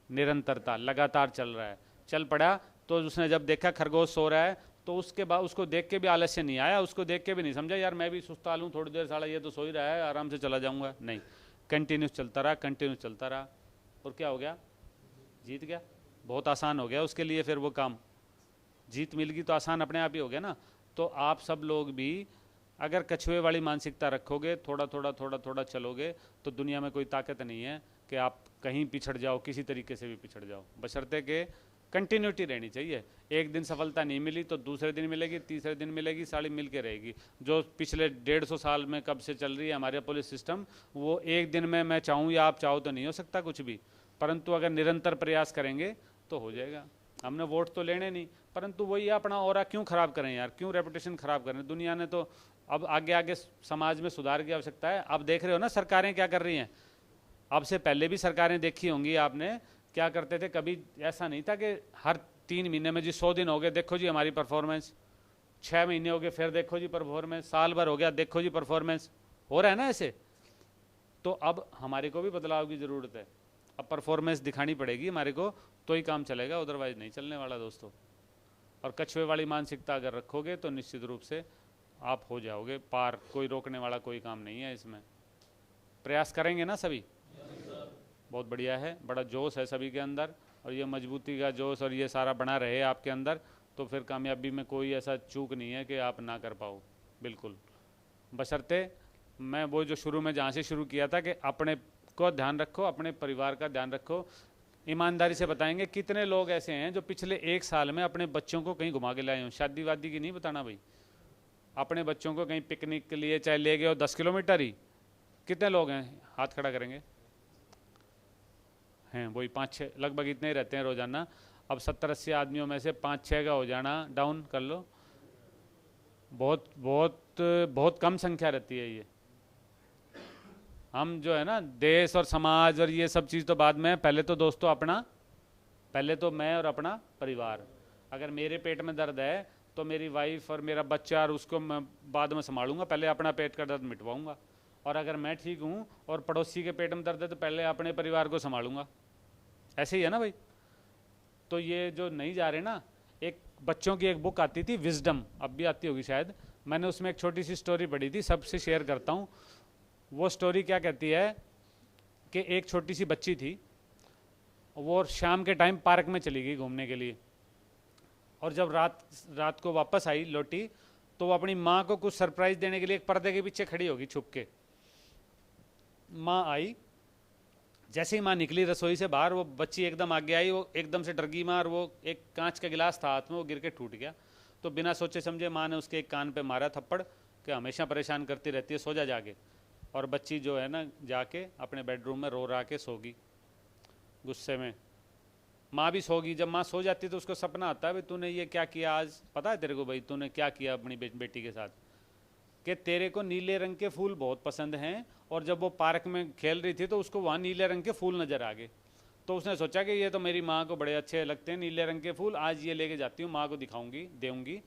C: निरंतरता, लगातार चल रहा है। चल पड़ा तो उसने जब देखा खरगोश सो रहा है, तो उसके बाद उसको देख के भी आलस्य नहीं आया, उसको देख के भी नहीं समझा यार मैं भी सुस्ता लूँ थोड़ी देर, साला ये तो सो ही रहा है, आराम से चला जाऊँगा। नहीं, कंटिन्यूस चलता रहा, कंटिन्यूस चलता रहा, और क्या हो गया, जीत गया। बहुत आसान हो गया उसके लिए, फिर वो काम, जीत मिल गई तो आसान अपने आप ही हो गया ना। तो आप सब लोग भी अगर कछुए वाली मानसिकता रखोगे, थोड़ा थोड़ा थोड़ा थोड़ा चलोगे, तो दुनिया में कोई ताकत नहीं है कि आप कहीं पिछड़ जाओ, किसी तरीके से भी पिछड़ जाओ, बशर्ते कि कंटिन्यूटी रहनी चाहिए। एक दिन सफलता नहीं मिली तो दूसरे दिन मिलेगी, तीसरे दिन मिलेगी, सारी मिल के रहेगी। जो पिछले 150 साल में कब से चल रही है हमारे पुलिस सिस्टम, वो एक दिन में मैं चाहूँ या आप चाहो तो नहीं हो सकता कुछ भी, परंतु अगर निरंतर प्रयास करेंगे तो हो जाएगा। हमने वोट तो लेने नहीं, परंतु वही अपना ऑरा क्यों खराब करें यार, क्यों रेपुटेशन खराब करें। दुनिया ने तो अब आगे आगे समाज में सुधार की आवश्यकता है। अब देख रहे हो ना सरकारें क्या कर रही हैं, अब से पहले भी सरकारें देखी होंगी आपने, क्या करते थे, कभी ऐसा नहीं था कि हर 3 महीने में जी 100 दिन हो गए देखो जी हमारी परफॉर्मेंस, 6 महीने हो गए फिर देखो जी परफॉर्मेंस, साल भर हो गया देखो जी परफॉर्मेंस, हो रहा है ना ऐसे। तो अब हमारे को भी बदलाव की ज़रूरत है, अब परफॉर्मेंस दिखानी पड़ेगी हमारे को, तो ही काम चलेगा, अदरवाइज नहीं चलने वाला दोस्तों। और कछुए वाली मानसिकता अगर रखोगे तो निश्चित रूप से आप हो जाओगे पार, कोई रोकने वाला कोई काम नहीं है इसमें। प्रयास करेंगे ना सभी, बहुत बढ़िया है, बड़ा जोश है सभी के अंदर, और ये मजबूती का जोश और ये सारा बना रहे आपके अंदर, तो फिर कामयाबी में कोई ऐसा चूक नहीं है कि आप ना कर पाओ, बिल्कुल। बशर्ते मैं वो जो शुरू में जहाँ से शुरू किया था कि अपने को ध्यान रखो, अपने परिवार का ध्यान रखो। ईमानदारी से बताएंगे कितने लोग ऐसे हैं जो पिछले 1 साल में अपने बच्चों को कहीं घुमा के लाए हों, शादी वादी की नहीं बताना भाई, अपने बच्चों को कहीं पिकनिक के लिए चाहे ले गए हो 10 किलोमीटर ही, कितने लोग हैं, हाथ खड़ा करेंगे, हैं वही 5-6 लगभग इतने ही रहते हैं रोजाना। अब 70-80 आदमियों में से 5-6 का हो जाना, डाउन कर लो, बहुत बहुत बहुत कम संख्या रहती है ये। हम जो है ना देश और समाज और ये सब चीज़ तो बाद में, पहले तो दोस्तों अपना, पहले तो मैं और अपना परिवार। अगर मेरे पेट में दर्द है तो मेरी वाइफ और मेरा बच्चा और उसको मैं बाद में संभालूंगा, पहले अपना पेट का दर्द मिटवाऊंगा। और अगर मैं ठीक हूँ और पड़ोसी के पेट में दर्द है तो पहले अपने परिवार को संभालूंगा, ऐसे ही है ना भाई। तो ये जो नहीं जा रहे ना, एक बच्चों की एक बुक आती थी विजडम, अब भी आती होगी शायद, मैंने उसमें एक छोटी सी स्टोरी पढ़ी थी, सबसे शेयर करता हूँ। वो स्टोरी क्या कहती है कि एक छोटी सी बच्ची थी, वो शाम के टाइम पार्क में चली गई घूमने के लिए, और जब रात को वापस आई लौटी, तो वो अपनी माँ को कुछ सरप्राइज देने के लिए एक पर्दे के पीछे खड़ी होगी छुप के। माँ आई, जैसे ही माँ निकली रसोई से बाहर, वो बच्ची एकदम आगे आई, वो एकदम से डर गई माँ, और वो एक कांच का गिलास था हाथ में, वो गिर के टूट गया। तो बिना सोचे समझे माँ ने उसके एक कान पे मारा थप्पड़ कि हमेशा परेशान करती रहती है, सो जा जाके। और बच्ची जो है ना जाके अपने बेडरूम में रो रहा के सोगी गुस्से में। माँ भी सोगी, जब माँ सो जाती है तो उसको सपना आता है भाई तूने ये क्या किया आज, पता है तेरे को भाई तूने क्या किया अपनी बेटी के साथ, कि तेरे को नीले रंग के फूल बहुत पसंद हैं, और जब वो पार्क में खेल रही थी तो उसको वहाँ नीले रंग के फूल नज़र आ गए। तो उसने सोचा कि ये तो मेरी माँ को बड़े अच्छे लगते हैं नीले रंग के फूल, आज ये लेके जाती हूँ, माँ को दिखाऊंगी, देऊँगी।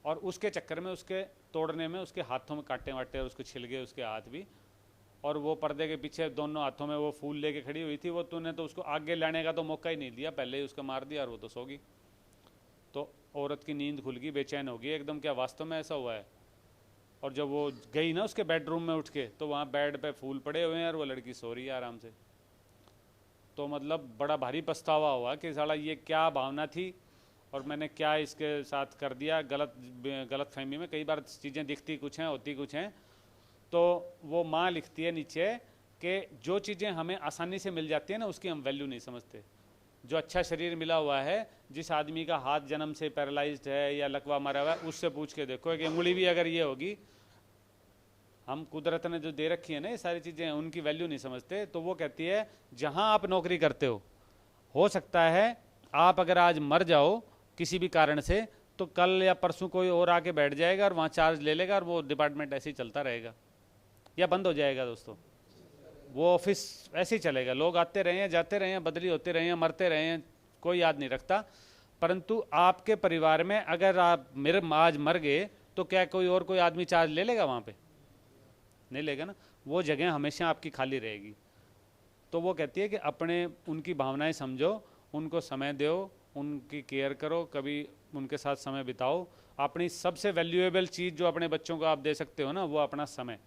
C: और उसके चक्कर में, उसके तोड़ने में उसके हाथों में कांटे वाटे और उसको छिल गए उसके हाथ भी, और वो पर्दे के पीछे दोनों हाथों में वो फूल लेके खड़ी हुई थी। वो तूने तो उसको आगे लाने का तो मौका ही नहीं दिया, पहले ही उसको मार दिया और वो तो सो गई। तो औरत की नींद खुल गई, बेचैन हो गई एकदम, क्या वास्तव में ऐसा हुआ है। और जब वो गई ना उसके बेडरूम में उठ के, तो वहाँ बेड पे फूल पड़े हुए हैं और वो लड़की सो रही है आराम से। तो मतलब बड़ा भारी पछतावा हुआ कि साला ये क्या भावना थी और मैंने क्या इसके साथ कर दिया, गलत फहमी में। कई बार चीज़ें दिखती कुछ हैं, होती कुछ हैं। तो वो माँ लिखती है नीचे कि जो चीज़ें हमें आसानी से मिल जाती हैं ना, उसकी हम वैल्यू नहीं समझते। जो अच्छा शरीर मिला हुआ है, जिस आदमी का हाथ जन्म से पैरालाइज्ड है या लकवा मरा हुआ है, उससे पूछ के देखो कि उंगली भी अगर ये होगी, हम कुदरत ने जो दे रखी है ना ये सारी चीज़ें, उनकी वैल्यू नहीं समझते। तो वो कहती है जहाँ आप नौकरी करते हो सकता है आप अगर आज मर जाओ किसी भी कारण से, तो कल या परसों कोई और आके बैठ जाएगा और वहाँ चार्ज ले लेगा और वो डिपार्टमेंट ऐसे ही चलता रहेगा या बंद हो जाएगा दोस्तों। वो ऑफिस ऐसे ही चलेगा, लोग आते रहे हैं, जाते रहे हैं, बदली होते रहे हैं, मरते रहे हैं, कोई याद नहीं रखता। परंतु आपके परिवार में अगर आप मेरे आज मर गए तो क्या कोई आदमी चार्ज ले लेगा वहाँ पे? नहीं लेगा ना। वो जगह हमेशा आपकी खाली रहेगी। तो वो कहती है कि अपने उनकी भावनाएं समझो, उनको समय दो, उनकी केयर करो। कभी उनके साथ समय बिताओ। अपनी सबसे वैल्यूएबल चीज़ जो अपने बच्चों को आप दे सकते हो ना, वो अपना समय।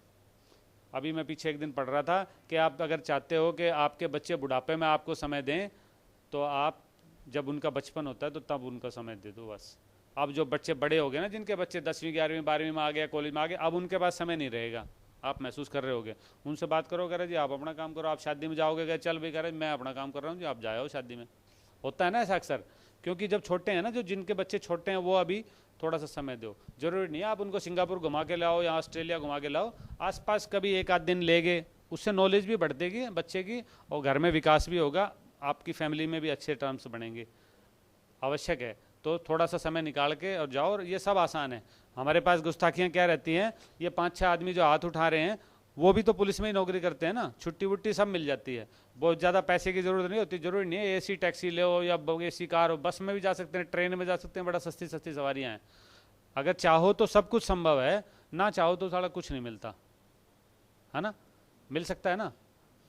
C: अभी मैं पीछे एक दिन पढ़ रहा था कि आप अगर चाहते हो कि आपके बच्चे बुढ़ापे में आपको समय दें, तो आप जब उनका बचपन होता है तो तब उनका समय दे दो बस। अब जो बच्चे बड़े हो गए ना, जिनके बच्चे 10वीं 11वीं 12वीं में आ गए, कॉलेज में आ गए, अब उनके पास समय नहीं रहेगा। आप महसूस कर रहे होगे, उनसे बात करो, कह रहे जी आप अपना काम करो। आप शादी में जाओगे, कह चल भाई, कह रहे मैं अपना काम कर रहा हूँ जी, आप जाओ शादी में। होता है ना ऐसा अक्सर, क्योंकि जब छोटे हैं ना, जो जिनके बच्चे छोटे हैं, वो अभी थोड़ा सा समय दो। जरूरी नहीं है आप उनको सिंगापुर घुमा के लाओ या ऑस्ट्रेलिया घुमा के लाओ, आसपास कभी एक आध दिन ले गए, उससे नॉलेज भी बढ़तेगी बच्चे की और घर में विकास भी होगा, आपकी फैमिली में भी अच्छे टर्म्स बनेंगे। आवश्यक है तो थोड़ा सा समय निकाल के और जाओ। और ये सब आसान है। हमारे पास गुस्ताखियाँ क्या रहती हैं, ये 5-6 आदमी जो हाथ उठा रहे हैं, वो भी तो पुलिस में ही नौकरी करते हैं ना, छुट्टी वुट्टी सब मिल जाती है, बहुत ज़्यादा पैसे की ज़रूरत नहीं होती। जरूरी नहीं है एसी टैक्सी ले या एसी कार हो, बस में भी जा सकते हैं, ट्रेन में जा सकते हैं, बड़ा सस्ती सस्ती सवारियाँ हैं। अगर चाहो तो सब कुछ संभव है, ना चाहो तो सारा कुछ नहीं मिलता है ना। मिल सकता है ना,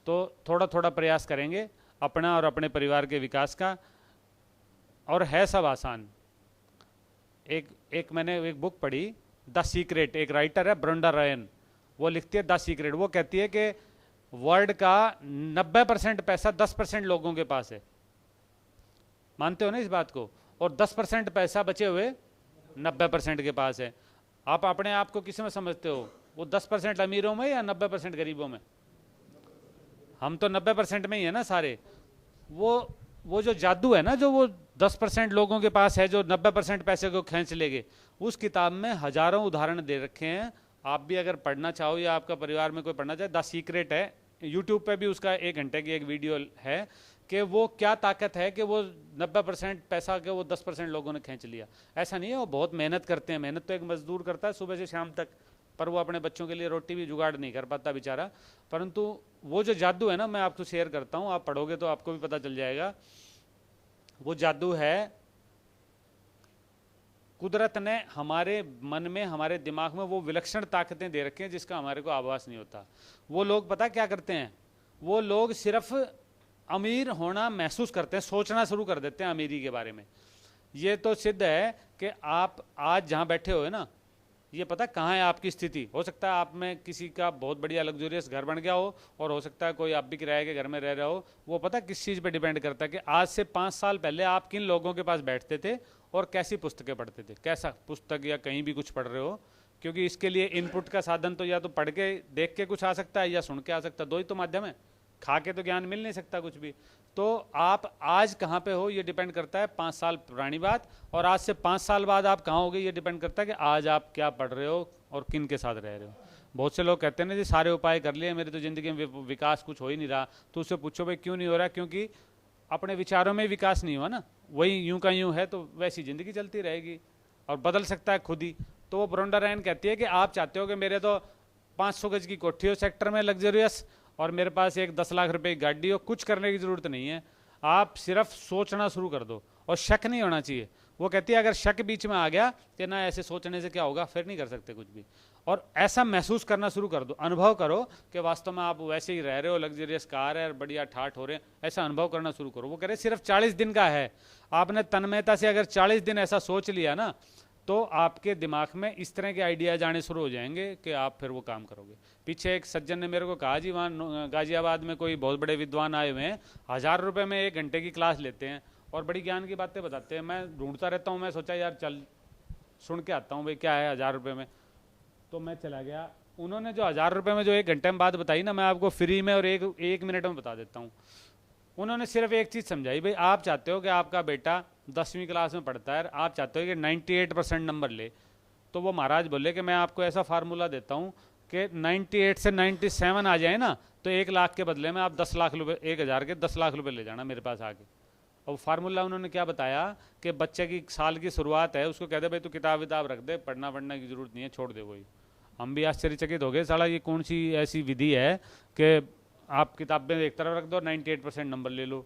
C: तो थोड़ा थोड़ा प्रयास करेंगे अपना और अपने परिवार के विकास का, और है सब आसान। एक मैंने एक बुक पढ़ी, द सीक्रेट, एक राइटर है ब्रेंडा रायन, वो लिखती है द सीक्रेट। वो कहती है कि वर्ल्ड का 90% पैसा 10% लोगों के पास है। मानते हो ना इस बात को? और 10% पैसा बचे हुए 90% के पास है। आप अपने आप को किस में समझते हो, वो 10% अमीरों में या 90% गरीबों में? हम तो 90% में ही है ना सारे। वो जो जादू है ना, जो वो 10% लोगों के पास है, जो 90% पैसे को खींच लेंगे, उस किताब में हजारों उदाहरण दे रखे हैं। आप भी अगर पढ़ना चाहो या आपका परिवार में कोई पढ़ना चाहे, द सीक्रेट है, यूट्यूब पे भी उसका 1 घंटे की एक वीडियो है कि वो क्या ताकत है कि वो 90% पैसा के वो 10% लोगों ने खींच लिया। ऐसा नहीं है, वो बहुत मेहनत करते हैं। मेहनत तो एक मजदूर करता है सुबह से शाम तक, पर वो अपने बच्चों के लिए रोटी भी जुगाड़ नहीं कर पाता बेचारा। परंतु वो जो जादू है ना, मैं आपको शेयर करता हूँ, आप पढ़ोगे तो आपको भी पता चल जाएगा। वो जादू है, कुदरत ने हमारे मन में, हमारे दिमाग में वो विलक्षण ताकतें दे रखी हैं जिसका हमारे को आभास नहीं होता। वो लोग पता क्या करते हैं, वो लोग सिर्फ अमीर होना महसूस करते हैं, सोचना शुरू कर देते हैं अमीरी के बारे में। ये तो सिद्ध है कि आप आज जहाँ बैठे हो ना, ये पता कहाँ है आपकी स्थिति। हो सकता है आप में किसी का बहुत बढ़िया लग्जूरियस घर बन गया हो, और हो सकता है कोई आप भी किराए के घर में रह रहे हो। वो पता किस चीज़ पे डिपेंड करता है कि आज से 5 साल पहले आप किन लोगों के पास बैठते थे और कैसी पुस्तकें पढ़ते थे, कैसा पुस्तक या कहीं भी कुछ पढ़ रहे हो। क्योंकि इसके लिए इनपुट का साधन तो या तो पढ़ के देख के कुछ आ सकता है या सुन के आ सकता है, दो ही तो माध्यम है। खा के तो ज्ञान मिल नहीं सकता कुछ भी। तो आप आज कहाँ पे हो ये डिपेंड करता है 5 साल पुरानी बात, और आज से 5 साल बाद आप कहाँ होगे ये डिपेंड करता है कि आज आप क्या पढ़ रहे हो और किन के साथ रह रहे हो। बहुत से लोग कहते हैं ना जी सारे उपाय कर लिए, मेरी तो ज़िंदगी में विकास कुछ हो ही नहीं रहा। तो उससे पूछो भाई क्यों नहीं हो रहा? क्योंकि अपने विचारों में विकास नहीं हुआ ना, वही यूं का यूं है, तो वैसी ज़िंदगी चलती रहेगी और बदल सकता है खुद ही। तो वो ब्रेंडा रायन कहती है कि आप चाहते हो कि मेरे तो 500 गज की कोठी हो सेक्टर में लग्जरियस, और मेरे पास एक 10 लाख रुपए की गाड़ी हो, कुछ करने की ज़रूरत नहीं है, आप सिर्फ सोचना शुरू कर दो और शक नहीं होना चाहिए। वो कहती है अगर शक बीच में आ गया कि ना ऐसे सोचने से क्या होगा, फिर नहीं कर सकते कुछ भी। और ऐसा महसूस करना शुरू कर दो, अनुभव करो कि वास्तव में आप वैसे ही रह रहे हो, लग्जरियस कार है, बढ़िया ठाठ हो रहे हैं, ऐसा अनुभव करना शुरू करो। वो कह रहे सिर्फ 40 दिन का है। आपने तन्मयता से अगर 40 दिन ऐसा सोच लिया ना, तो आपके दिमाग में इस तरह के आइडियाज आने शुरू हो जाएंगे कि आप फिर वो काम करोगे। पीछे एक सज्जन ने मेरे को कहा जी, वहाँ गाजियाबाद में कोई बहुत बड़े विद्वान आए हुए हैं, 1000 रुपये में 1 घंटे की क्लास लेते हैं और बड़ी ज्ञान की बातें बताते हैं। मैं ढूंढता रहता हूँ, मैं सोचा यार चल सुन के आता हूँ भाई क्या है 1000 रुपये में। तो मैं चला गया। उन्होंने जो 1000 रुपये में जो 1 घंटे में बात बताई ना, मैं आपको फ्री में और एक मिनट में बता देता हूँ। उन्होंने सिर्फ एक चीज़ समझाई, भाई आप चाहते हो कि आपका बेटा 10वीं क्लास में पढ़ता है, आप चाहते हो कि 98% नंबर ले। तो वो महाराज बोले कि मैं आपको ऐसा फार्मूला देता हूँ कि 98 से 97 आ जाए ना, तो 1 लाख के बदले में आप 10 लाख रुपये, 1000 के 10 लाख रुपये ले जाना मेरे पास आके। और फार्मूला उन्होंने क्या बताया कि बच्चे की साल की शुरुआत है, उसको कहते भाई तू किताब विताब रख दे, पढ़ना की ज़रूरत नहीं है, छोड़ दे वही। हम भी आश्चर्यचकित हो गए, साला ये कौन सी ऐसी विधि है कि आप किताबें एक तरफ रख दो, 98% नंबर ले लो।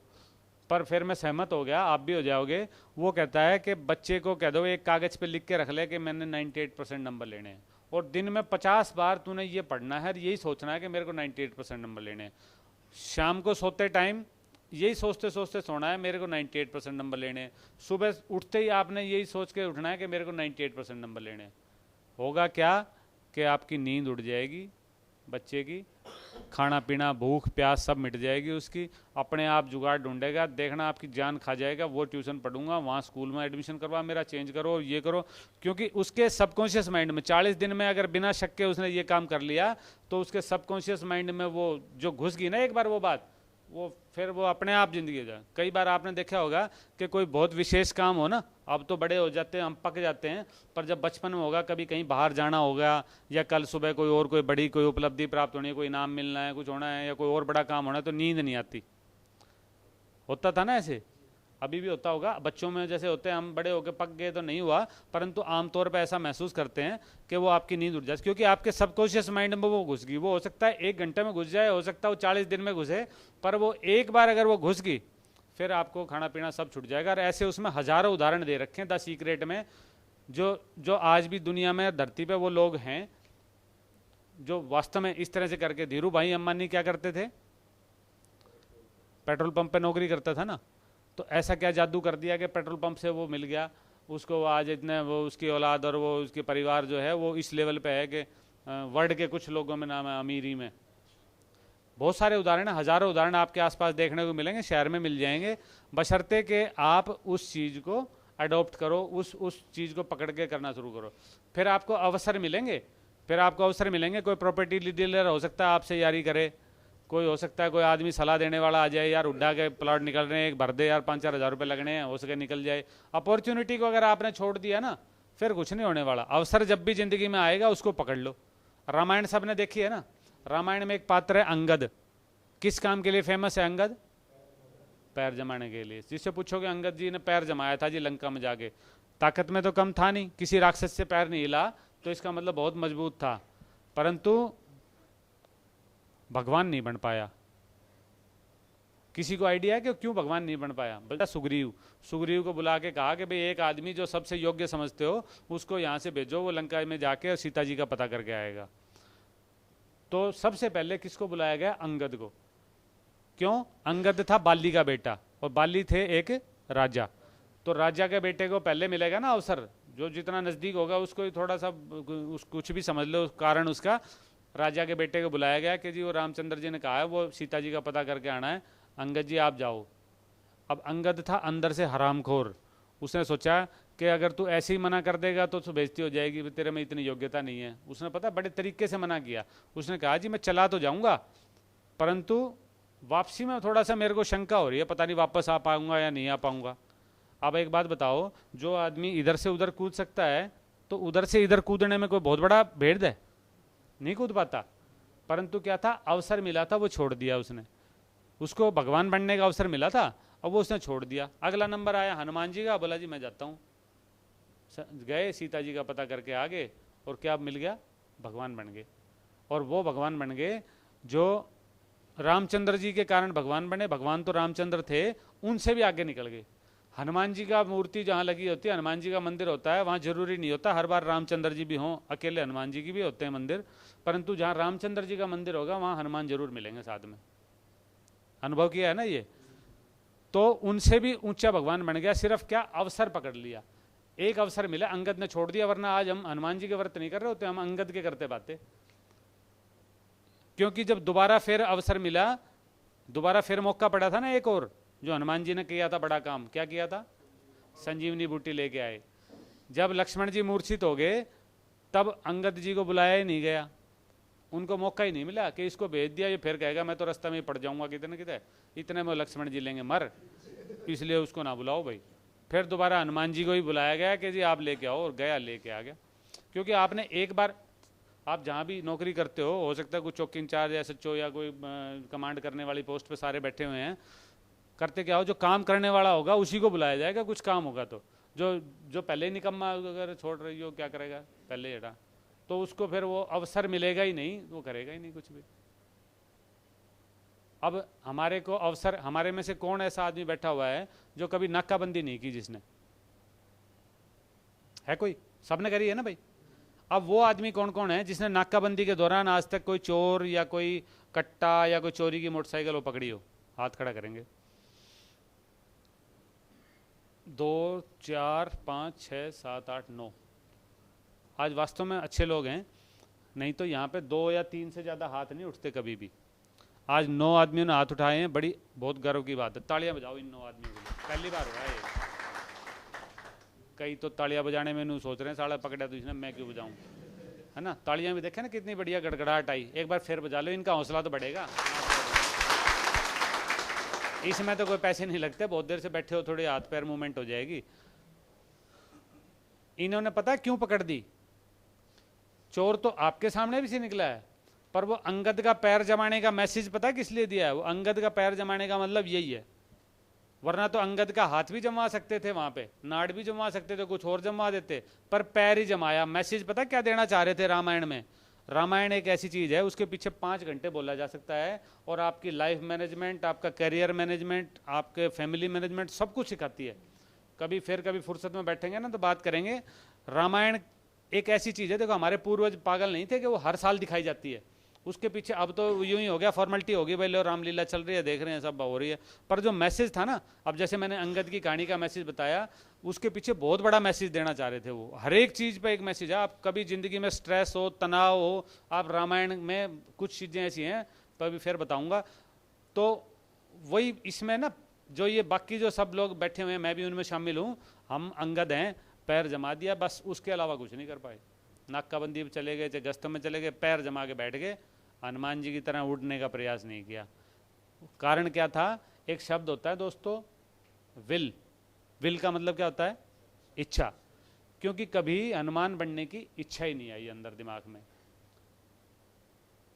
C: पर फिर मैं सहमत हो गया, आप भी हो जाओगे। वो कहता है कि बच्चे को कह दो एक कागज़ पे लिख के रख ले कि मैंने 98% नंबर लेने हैं, और दिन में 50 बार तूने ये पढ़ना है, यही सोचना है कि मेरे को 98% नंबर लेने हैं। शाम को सोते टाइम यही सोचते सोचते सोना है मेरे को 98% नंबर लेने हैं। सुबह उठते ही आपने यही सोच के उठना है कि मेरे को 98% नंबर लेने हैं। होगा क्या कि आपकी नींद उड़ जाएगी, बच्चे की खाना पीना भूख प्यास सब मिट जाएगी, उसकी अपने आप जुगाड़ ढूंढेगा, देखना आपकी जान खा जाएगा। वो ट्यूशन पढ़ूंगा, वहाँ स्कूल में एडमिशन करवा, मेरा चेंज करो, ये करो। क्योंकि उसके सबकॉन्शियस माइंड में 40 दिन में अगर बिना शक के उसने ये काम कर लिया तो उसके सबकॉन्शियस माइंड में वो जो घुस गई ना एक बार वो बात, वो फिर वो अपने आप जिंदगी हो जाए। कई बार आपने देखा होगा कि कोई बहुत विशेष काम हो ना, अब तो बड़े हो जाते हैं, हम पक जाते हैं, पर जब बचपन में होगा कभी कहीं बाहर जाना होगा या कल सुबह कोई और कोई बड़ी कोई उपलब्धि प्राप्त होनी है, कोई इनाम मिलना है, कुछ होना है या कोई और बड़ा काम होना है, तो नींद नहीं आती। होता था ना ऐसे, अभी भी होता होगा बच्चों में जैसे होते हैं। हम बड़े होकर पक गए तो नहीं हुआ, परंतु आमतौर पर ऐसा महसूस करते हैं कि वो आपकी नींद उड़ जाती, क्योंकि आपके सबकॉन्शियस माइंड में वो घुस गई। वो हो सकता है 1 घंटे में घुस जाए, हो सकता है वो 40 दिन में घुसे, पर वो एक बार अगर वो घुस गई फिर आपको खाना पीना सब छूट जाएगा। और ऐसे उसमें हजारों उदाहरण दे रखे हैं द सीक्रेट में, जो आज भी दुनिया में धरती पे वो लोग हैं जो वास्तव में इस तरह से करके। धीरू भाई अंबानी क्या करते थे? पेट्रोल पंप पे नौकरी करता था ना, तो ऐसा क्या जादू कर दिया कि पेट्रोल पंप से वो मिल गया उसको, आज इतने वो उसकी औलाद और वो उसके परिवार जो है वो इस लेवल पे है कि वर्ल्ड के कुछ लोगों में नाम है अमीरी में। बहुत सारे उदाहरण, हजारों उदाहरण आपके आसपास देखने को मिलेंगे, शहर में मिल जाएंगे, बशर्ते कि आप उस चीज़ को अडॉप्ट करो, उस चीज़ को पकड़ के करना शुरू करो। फिर आपको अवसर मिलेंगे, कोई प्रॉपर्टी डीलर हो सकता है आपसे यारी करे, कोई हो सकता है कोई आदमी सलाह देने वाला आ जाए, यार उड्डा के प्लॉट निकल रहे हैं, एक भर दे यार, 5-4 हज़ार रुपये लगने हैं, हो सके निकल जाए। अपॉर्चुनिटी को अगर आपने छोड़ दिया ना फिर कुछ नहीं होने वाला। अवसर जब भी जिंदगी में आएगा उसको पकड़ लो। रामायण सबने देखी है ना, रामायण में एक पात्र है अंगद। किस काम के लिए फेमस है अंगद? पैर जमाने के लिए। जिससे पूछोगे अंगद जी ने पैर जमाया था जी लंका में जाके, ताकत में तो कम था नहीं, किसी राक्षस से पैर नहीं हिला, तो इसका मतलब बहुत मजबूत था, परंतु भगवान नहीं बन पाया। किसी को आइडिया है कि क्यों भगवान नहीं बन पाया? बोलता सुग्रीव को बुला के कहा कि भाई एक आदमी जो सबसे योग्य समझते हो उसको यहाँ से भेजो, वो लंका में जाके और सीता जी का पता करके आएगा। तो सबसे पहले किसको बुलाया गया? अंगद को। क्यों? अंगद था बाली का बेटा और बाली थे एक राजा, तो राजा के बेटे को पहले मिलेगा ना अवसर। जो जितना नज़दीक होगा उसको ही थोड़ा सा कुछ भी समझ लो कारण उसका। राजा के बेटे को बुलाया गया कि जी वो रामचंद्र जी ने कहा है वो सीता जी का पता करके आना है, अंगद जी आप जाओ। अब अंगद था अंदर से हरामखोर, उसने सोचा कि अगर तू ऐसे ही मना कर देगा तो बेइज्जती हो जाएगी, तेरे में इतनी योग्यता नहीं है। उसने पता बड़े तरीके से मना किया। उसने कहा जी मैं चला तो जाऊंगा, परंतु वापसी में थोड़ा सा मेरे को शंका हो रही है, पता नहीं वापस आ पाऊंगा या नहीं आ पाऊंगा। अब एक बात बताओ, जो आदमी इधर से उधर कूद सकता है तो उधर से इधर कूदने में कोई बहुत बड़ा भेद है? नहीं कूद पाता। परंतु क्या था, अवसर मिला था वो छोड़ दिया उसने। उसको भगवान बनने का अवसर मिला था, अब वो उसने छोड़ दिया। अगला नंबर आया हनुमान जी का, बोला जी मैं जाता हूँ। गए सीता जी का पता करके आ गए और क्या मिल गया? भगवान बन गए। और वो भगवान बन गए जो रामचंद्र जी के कारण भगवान बने। भगवान तो रामचंद्र थे, उनसे भी आगे निकल गए। हनुमान जी का मूर्ति जहाँ लगी होती है, हनुमान जी का मंदिर होता है, वहाँ जरूरी नहीं होता हर बार रामचंद्र जी भी हों, अकेले हनुमान जी की भी होते हैं मंदिर, परंतु जहाँ रामचंद्र जी का मंदिर होगा वहाँ हनुमान जरूर मिलेंगे साथ में। अनुभव किया है ना ये। तो उनसे भी ऊंचा भगवान बन गया, सिर्फ क्या अवसर पकड़ लिया। एक अवसर मिला, अंगद ने छोड़ दिया, वरना आज हम हनुमान जी के व्रत नहीं कर रहे होते, हम अंगद के करते बातें। क्योंकि जब दोबारा फिर अवसर मिला, दोबारा फिर मौका पड़ा था ना एक और, जो हनुमान जी ने किया था बड़ा काम। क्या किया था? संजीवनी बूटी लेके आए। जब लक्ष्मण जी मूर्छित हो गए तब अंगद जी को बुलाया ही नहीं गया, उनको मौका ही नहीं मिला कि इसको भेज दिया, ये फिर कहेगा मैं तो रास्ते में ही पड़ जाऊंगा कितने कितने, इतने में लक्ष्मण जी लेंगे मर, इसलिए उसको ना बुलाओ भाई। फिर दोबारा हनुमान जी को ही बुलाया गया कि जी आप लेके आओ, और गया लेके आ गया। क्योंकि आपने एक बार, आप जहाँ भी नौकरी करते हो सकता है कुछ चौकी इंचार्ज या सचो या कोई कमांड करने वाली पोस्ट पे सारे बैठे हुए हैं, करते क्या हो, जो काम करने वाला होगा उसी को बुलाया जाएगा कुछ काम होगा तो। जो पहले ही निकम्मा अगर छोड़ रही हो क्या करेगा, पहले हटा, तो उसको फिर वो अवसर मिलेगा ही नहीं, वो करेगा ही नहीं कुछ भी। अब हमारे को अवसर, हमारे में से कौन ऐसा आदमी बैठा हुआ है जो कभी नाकाबंदी नहीं की? जिसने है कोई? सबने करी है ना भाई। अब वो आदमी कौन कौन है जिसने नाकाबंदी के दौरान आज तक कोई चोर या कोई कट्टा या कोई चोरी की मोटरसाइकिल वो पकड़ी हो? हाथ खड़ा करेंगे। 2 4 5 6 7 8 9। आज वास्तव में अच्छे लोग हैं, नहीं तो यहाँ पे 2 या 3 से ज़्यादा हाथ नहीं उठते कभी भी। आज 9 आदमियों ने हाथ उठाए हैं, बड़ी बहुत गर्व की बात है। तालियां बजाओ इन 9 आदमियों के लिए, पहली बार हुआ है ये। कई तो तालियां बजाने में सोच रहे हैं साला पकड़ा तो इसने, मैं क्यों बजाऊं, है ना। तालियां भी देखे ना कितनी बढ़िया गड़गड़ाहट आई, एक बार फिर बजा लो, इनका हौसला तो बढ़ेगा। इसमें तो कोई पैसे नहीं लगते, बहुत देर से बैठे हो, थोड़ी हाथ पैर मूवमेंट हो जाएगी। इन्होंने पता है क्यों पकड़ दी? चोर तो आपके सामने भी से निकला है, पर वो अंगद का पैर जमाने का मैसेज पता है किस लिए दिया है? वो अंगद का पैर जमाने का मतलब यही है, वरना तो अंगद का हाथ भी जमा सकते थे, वहां पे नाड़ भी जमा सकते थे, कुछ और जमा देते, पर पैर ही जमाया। मैसेज पता क्या देना चाह रहे थे रामायण में? रामायण एक ऐसी चीज है, उसके पीछे 5 घंटे बोला जा सकता है, और आपकी लाइफ मैनेजमेंट, आपका करियर मैनेजमेंट, आपके फैमिली मैनेजमेंट सब कुछ सिखाती है। कभी फुर्सत में बैठेंगे ना तो बात करेंगे। रामायण एक ऐसी चीज है, देखो हमारे पूर्वज पागल नहीं थे कि वो हर साल दिखाई जाती है, उसके पीछे अब तो यूं ही हो गया, फॉर्मेलिटी होगी, भाई लो रामलीला चल रही है, देख रहे हैं, सब हो रही है। पर जो मैसेज था ना, अब जैसे मैंने अंगद की कहानी का मैसेज बताया, उसके पीछे बहुत बड़ा मैसेज देना चाह रहे थे वो। हर एक चीज पे एक मैसेज है। आप कभी जिंदगी में स्ट्रेस हो, तनाव हो, आप रामायण में कुछ चीजें ऐसी हैं, तो फिर बताऊंगा। तो वही इसमें ना, जो ये बाकी जो सब लोग बैठे हुए हैं, मैं भी उनमें शामिल हूँ, हम अंगद हैं, पैर जमा दिया बस, उसके अलावा कुछ नहीं कर पाए। नाकाबंदी में चले गए, चाहे गश्त में चले गए, पैर जमा के बैठ गए, हनुमान जी की तरह उड़ने का प्रयास नहीं किया। कारण क्या था? एक शब्द होता है दोस्तों, विल। विल का मतलब क्या होता है? इच्छा। क्योंकि कभी हनुमान बनने की इच्छा ही नहीं आई अंदर दिमाग में,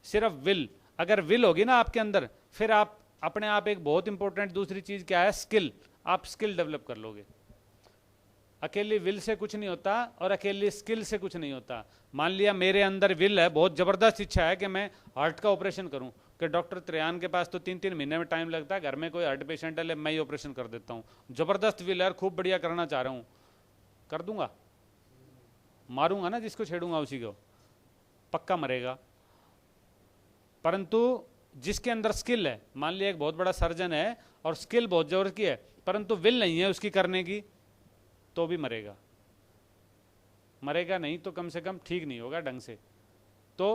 C: सिर्फ विल। अगर विल होगी ना आपके अंदर, फिर आप अपने आप, एक बहुत इंपॉर्टेंट दूसरी चीज क्या है? स्किल। आप स्किल डेवलप कर लोगे। अकेली विल से कुछ नहीं होता, और अकेली स्किल से कुछ नहीं होता। मान लिया मेरे अंदर विल है, बहुत जबरदस्त इच्छा है कि मैं हार्ट का ऑपरेशन करूं, कि डॉक्टर त्रियान के पास तो 3-3 महीने में टाइम लगता है, घर में कोई हार्ट पेशेंट है, मैं ही ऑपरेशन कर देता हूं। जबरदस्त विल है, खूब बढ़िया करना चाह रहा हूं, कर दूंगा। मारूंगा ना जिसको छेड़ूंगा उसी को, पक्का मरेगा। परंतु जिसके अंदर स्किल है, मान लिया एक बहुत बड़ा सर्जन है और स्किल बहुत जोर की है, परंतु विल नहीं है उसकी करने की, तो भी मरेगा। मरेगा नहीं तो कम से कम ठीक नहीं होगा ढंग से। तो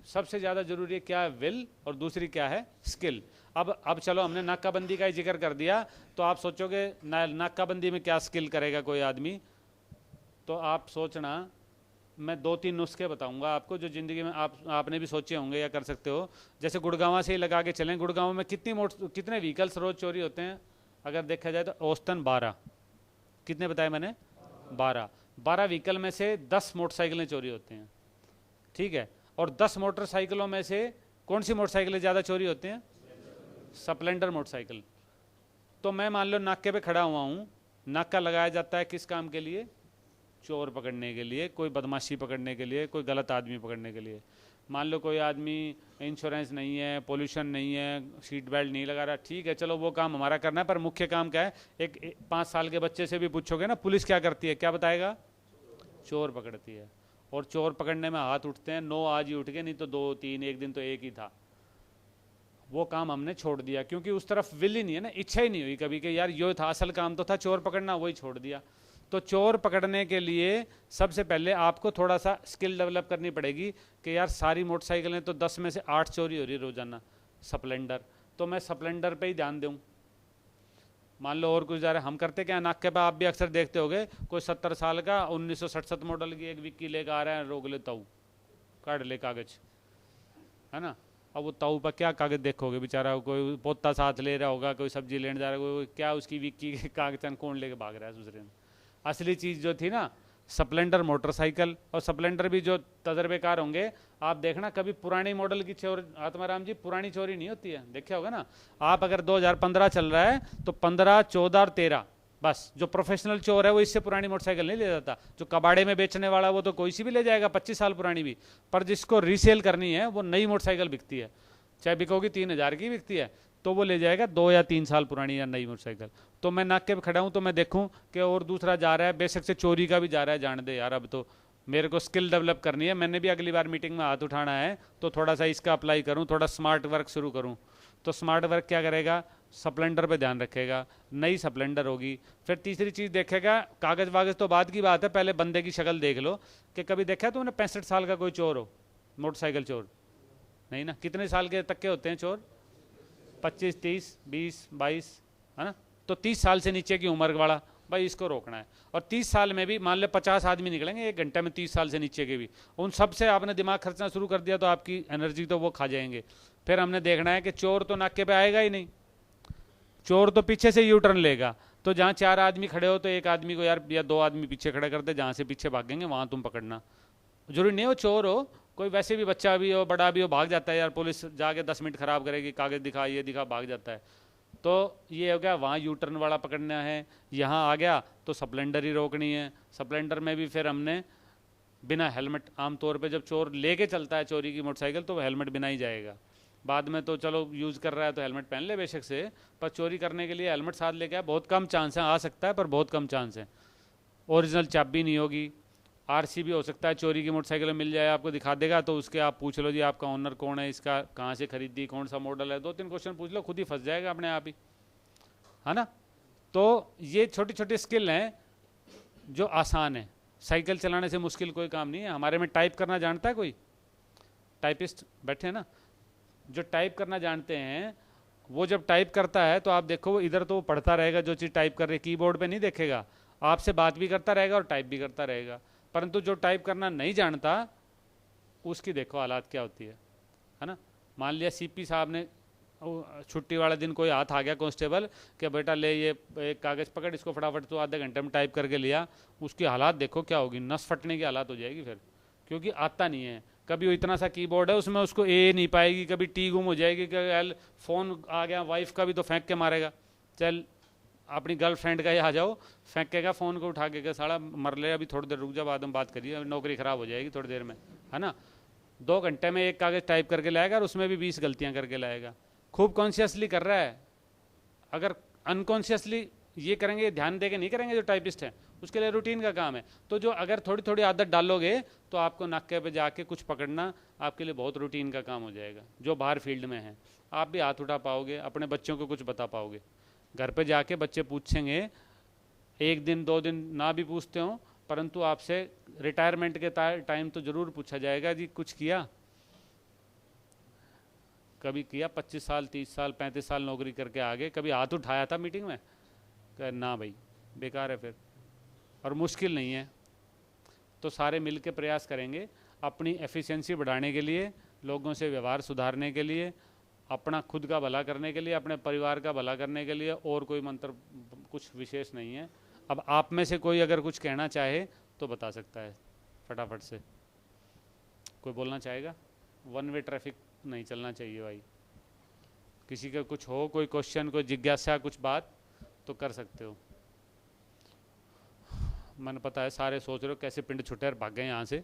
C: सबसे ज्यादा जरूरी है क्या है? विल, और दूसरी क्या है? स्किल। अब चलो हमने नाकाबंदी का ही जिक्र कर दिया, तो आप सोचोगे नाकाबंदी में क्या स्किल करेगा कोई आदमी? तो आप सोचना, मैं 2-3 नुस्खे बताऊंगा आपको, जो जिंदगी में आपने भी सोचे होंगे या कर सकते हो। जैसे गुड़गांव से ही लगा के चलें, गुड़गांव में कितने व्हीकल्स रोज चोरी होते हैं? अगर देखा जाए तो औसतन 12। कितने बताए मैंने? 12 व्हीकल में से 10 मोटरसाइकिलें चोरी होते हैं, ठीक है। और 10 मोटरसाइकिलों में से कौन सी मोटरसाइकिलें ज़्यादा चोरी होती हैं? Splendor motorcycle. तो मैं मान लो नाके पे खड़ा हुआ हूँ, नाका लगाया जाता है किस काम के लिए? चोर पकड़ने के लिए, कोई बदमाशी पकड़ने के लिए, कोई गलत आदमी पकड़ने के लिए। मान लो कोई आदमी इंश्योरेंस नहीं है, पोल्यूशन नहीं है, सीट बेल्ट नहीं लगा रहा, ठीक है, चलो वो काम हमारा करना है, पर मुख्य काम क्या है? एक 5 साल के बच्चे से भी पूछोगे ना पुलिस क्या करती है, क्या बताएगा? चोर पकड़ती है। और चोर पकड़ने में हाथ उठते हैं, 9 आज ही उठ गए, नहीं तो 2-3, एक दिन तो एक ही था। वो काम हमने छोड़ दिया, क्योंकि उस तरफ विल ही नहीं है ना, इच्छा ही नहीं हुई कभी कि यार ये था असल काम, तो था चोर पकड़ना, वही छोड़ दिया। तो चोर पकड़ने के लिए सबसे पहले आपको थोड़ा सा स्किल डेवलप करनी पड़ेगी कि यार सारी मोटरसाइकिलें तो 10 में से 8 चोरी हो रही है रोजाना, स्प्लेंडर, तो मैं स्प्लेंडर पे ही ध्यान दूं। मान लो और कुछ जा रहा है, हम करते क्या नाके पे, आप भी अक्सर देखते होगे, कोई 70 साल का 1967 मॉडल की एक विक्की लेकर आ रहा है, रोक ले ताऊ, काट ले कागज, है ना। अब वो ताऊ पर क्या कागज देखोगे, बेचारा कोई पोता साथ ले रहा होगा, कोई सब्जी लेने जा रहा है, कोई क्या उसकी विक्की के कागज कौन लेके भाग रहा है दूसरे ने। असली चीज़ जो थी ना स्प्लेंडर मोटरसाइकिल, और स्प्लेंडर भी जो तजर्बेकार होंगे, आप देखना कभी पुरानी मॉडल की चोरी, आत्माराम जी, पुरानी चोरी नहीं होती है, देखा होगा ना आप। अगर 2015 चल रहा है तो 15, 14 और 13, बस जो प्रोफेशनल चोर है वो इससे पुरानी मोटरसाइकिल नहीं ले जाता। जो कबाड़े में बेचने वाला वो तो कोई सी भी ले जाएगा, 25 साल पुरानी भी, पर जिसको रीसेल करनी है वो नई मोटरसाइकिल बिकती है, चाहे बिकोगी 3000 की बिकती है, तो वो ले जाएगा 2 या 3 साल पुरानी या नई मोटरसाइकिल। तो मैं नाके पे खड़ा हूँ तो मैं देखूँ कि और दूसरा जा रहा है, बेशक से चोरी का भी जा रहा है, जान दे यार, अब तो मेरे को स्किल डेवलप करनी है, मैंने भी अगली बार मीटिंग में हाथ उठाना है तो थोड़ा सा इसका अप्लाई करूँ, थोड़ा स्मार्ट वर्क शुरू करूँ। तो स्मार्ट वर्क क्या करेगा? स्प्लेंडर पे ध्यान रखेगा, नई स्प्लेंडर होगी। फिर तीसरी चीज़ देखेगा, कागज़ वागज़ तो बाद की बात है, पहले बंदे की शक्ल देख लो कि कभी देखा तुमने 65 साल का कोई चोर हो, मोटरसाइकिल चोर? नहीं ना। कितने साल के तक के होते हैं चोर? 25, 30, 20, 22, है ना। तो 30 साल से नीचे की उम्र वाला भाई इसको रोकना है। और 30 साल में भी मान ले 50 आदमी निकलेंगे 1 घंटे में, 30 साल से नीचे के भी, उन सब से आपने दिमाग खर्चना शुरू कर दिया तो आपकी एनर्जी तो वो खा जाएंगे। फिर हमने देखना है कि चोर तो नाके पे आएगा ही नहीं, चोर तो पीछे से यू टर्न लेगा। तो जहाँ 4 आदमी खड़े हो तो एक आदमी को यार या 2 आदमी पीछे खड़े कर दे, जहाँ से पीछे भागेंगे वहाँ तुम पकड़ना। जरूरी नहीं हो चोर हो, कोई वैसे भी बच्चा भी हो बड़ा भी हो भाग जाता है यार, पुलिस जाके 10 मिनट खराब करेगी, कागज़ दिखा ये दिखा, भाग जाता है। तो ये हो गया, वहाँ यू टर्न वाला पकड़ना है। यहाँ आ गया तो स्प्लेंडर ही रोकनी है। स्प्लेंडर में भी फिर हमने बिना हेलमेट, आमतौर पे जब चोर लेके चलता है चोरी की मोटरसाइकिल तो वो हेलमेट बिना ही जाएगा। बाद में तो चलो यूज़ कर रहा है तो हेलमेट पहन ले बेशक से, पर चोरी करने के लिए हेलमेट साथ लेके आए, बहुत कम चांस है, आ सकता है पर बहुत कम चांस है। ओरिजिनल चाबी नहीं होगी, आरसी भी हो सकता है चोरी की मोटरसाइकिल में मिल जाए, आपको दिखा देगा तो उसके आप पूछ लो जी आपका ओनर कौन है, इसका कहाँ से खरीदी, कौन सा मॉडल है, 2-3 क्वेश्चन पूछ लो, खुद ही फंस जाएगा अपने आप ही, है ना। तो ये छोटी छोटी स्किल हैं जो आसान है, साइकिल चलाने से मुश्किल कोई काम नहीं है। हमारे में टाइप करना जानता है कोई? टाइपिस्ट बैठे हैं ना, जो टाइप करना जानते हैं वो जब टाइप करता है तो आप देखो वो इधर तो वो पढ़ता रहेगा जो चीज़ टाइप कर रहे, कीबोर्ड पे नहीं देखेगा, आपसे बात भी करता रहेगा और टाइप भी करता रहेगा। परंतु जो टाइप करना नहीं जानता उसकी देखो हालात क्या होती है ना। मान लिया सीपी साहब ने छुट्टी वाले दिन कोई हाथ आ गया कांस्टेबल कि बेटा ले ये एक कागज़ पकड़, इसको फटाफट तो आधे घंटे में टाइप करके लिया, उसकी हालात देखो क्या होगी, नस फटने की हालात हो जाएगी फिर, क्योंकि आता नहीं है। कभी वो इतना सा कीबोर्ड है उसमें उसको ए नहीं पाएगी, कभी टी गुम हो जाएगी, कि एल फ़ोन आ गया, वाइफ का भी तो फेंक के मारेगा, चल अपनी गर्लफ्रेंड का ही आ जाओ, फेंकेगा फ़ोन को उठा के साला मर ले, अभी थोड़ी देर रुक जा, बाद में बात करिए, नौकरी ख़राब हो जाएगी थोड़ी देर में, है ना। 2 घंटे में एक कागज़ टाइप करके लाएगा और उसमें भी 20 गलतियाँ करके लाएगा। खूब कॉन्शियसली कर रहा है, अगर अनकॉन्शियसली ये करेंगे, ध्यान दे के नहीं करेंगे जो टाइपिस्ट हैं, उसके लिए रूटीन का काम है। तो जो अगर थोड़ी थोड़ी आदत डालोगे तो आपको नाके पे जाके कुछ पकड़ना आपके लिए बहुत रूटीन का काम हो जाएगा। जो बाहर फील्ड में है आप भी हाथ उठा पाओगे, अपने बच्चों को कुछ बता पाओगे। घर पे जाके बच्चे पूछेंगे, 1 दिन 2 दिन ना भी पूछते हो, परंतु आपसे रिटायरमेंट के टाइम तो ज़रूर पूछा जाएगा, जी कुछ किया, कभी किया? 25 साल 30 साल 35 साल नौकरी करके आगे कभी हाथ उठाया था मीटिंग में? ना भाई, बेकार है फिर, और मुश्किल नहीं है। तो सारे मिल के प्रयास करेंगे अपनी एफिशिएंसी बढ़ाने के लिए, लोगों से व्यवहार सुधारने के लिए, अपना खुद का भला करने के लिए, अपने परिवार का भला करने के लिए। और कोई मंत्र कुछ विशेष नहीं है। अब आप में से कोई अगर कुछ कहना चाहे तो बता सकता है फटाफट से। कोई बोलना चाहेगा? 1 वे ट्रैफिक नहीं चलना चाहिए भाई। किसी का कुछ हो, कोई क्वेश्चन, कोई जिज्ञासा, कुछ बात तो कर सकते हो। मैंने पता है सारे सोच रहे हो कैसे पिंड छुटे और भाग गए यहाँ से,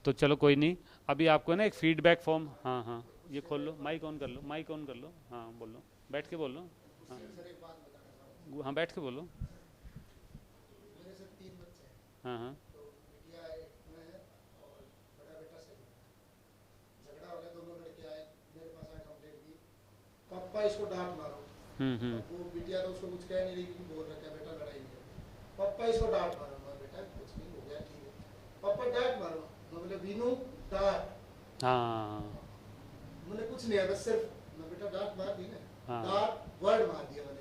C: तो चलो कोई नहीं। अभी आपको ना एक फीडबैक फॉर्म, हाँ हाँ ये खोल लो, माइक ऑन कर लो, माइक ऑन कर लो, हाँ बोल लो, बैठ के बोल लो, हाँ बैठ के बोलो। हाँ हाँ
D: पापा इसको डांट मारो। वो बिटिया तो उसको कुछ कह नहीं रही, बोल रहा है बेटा लड़ाई नहीं है। पापा इसको डांट मारो, मैं बेटा कुछ नहीं हो गया, ठीक है। पापा डांट मारो, मैं बोले बीनू डांट।
C: हाँ
D: मैंने कुछ नहीं है, बस सिर्फ मैं बेटा डांट मार दी ना,
C: हाँ
D: डांट वर्ड मार दिया मैंने।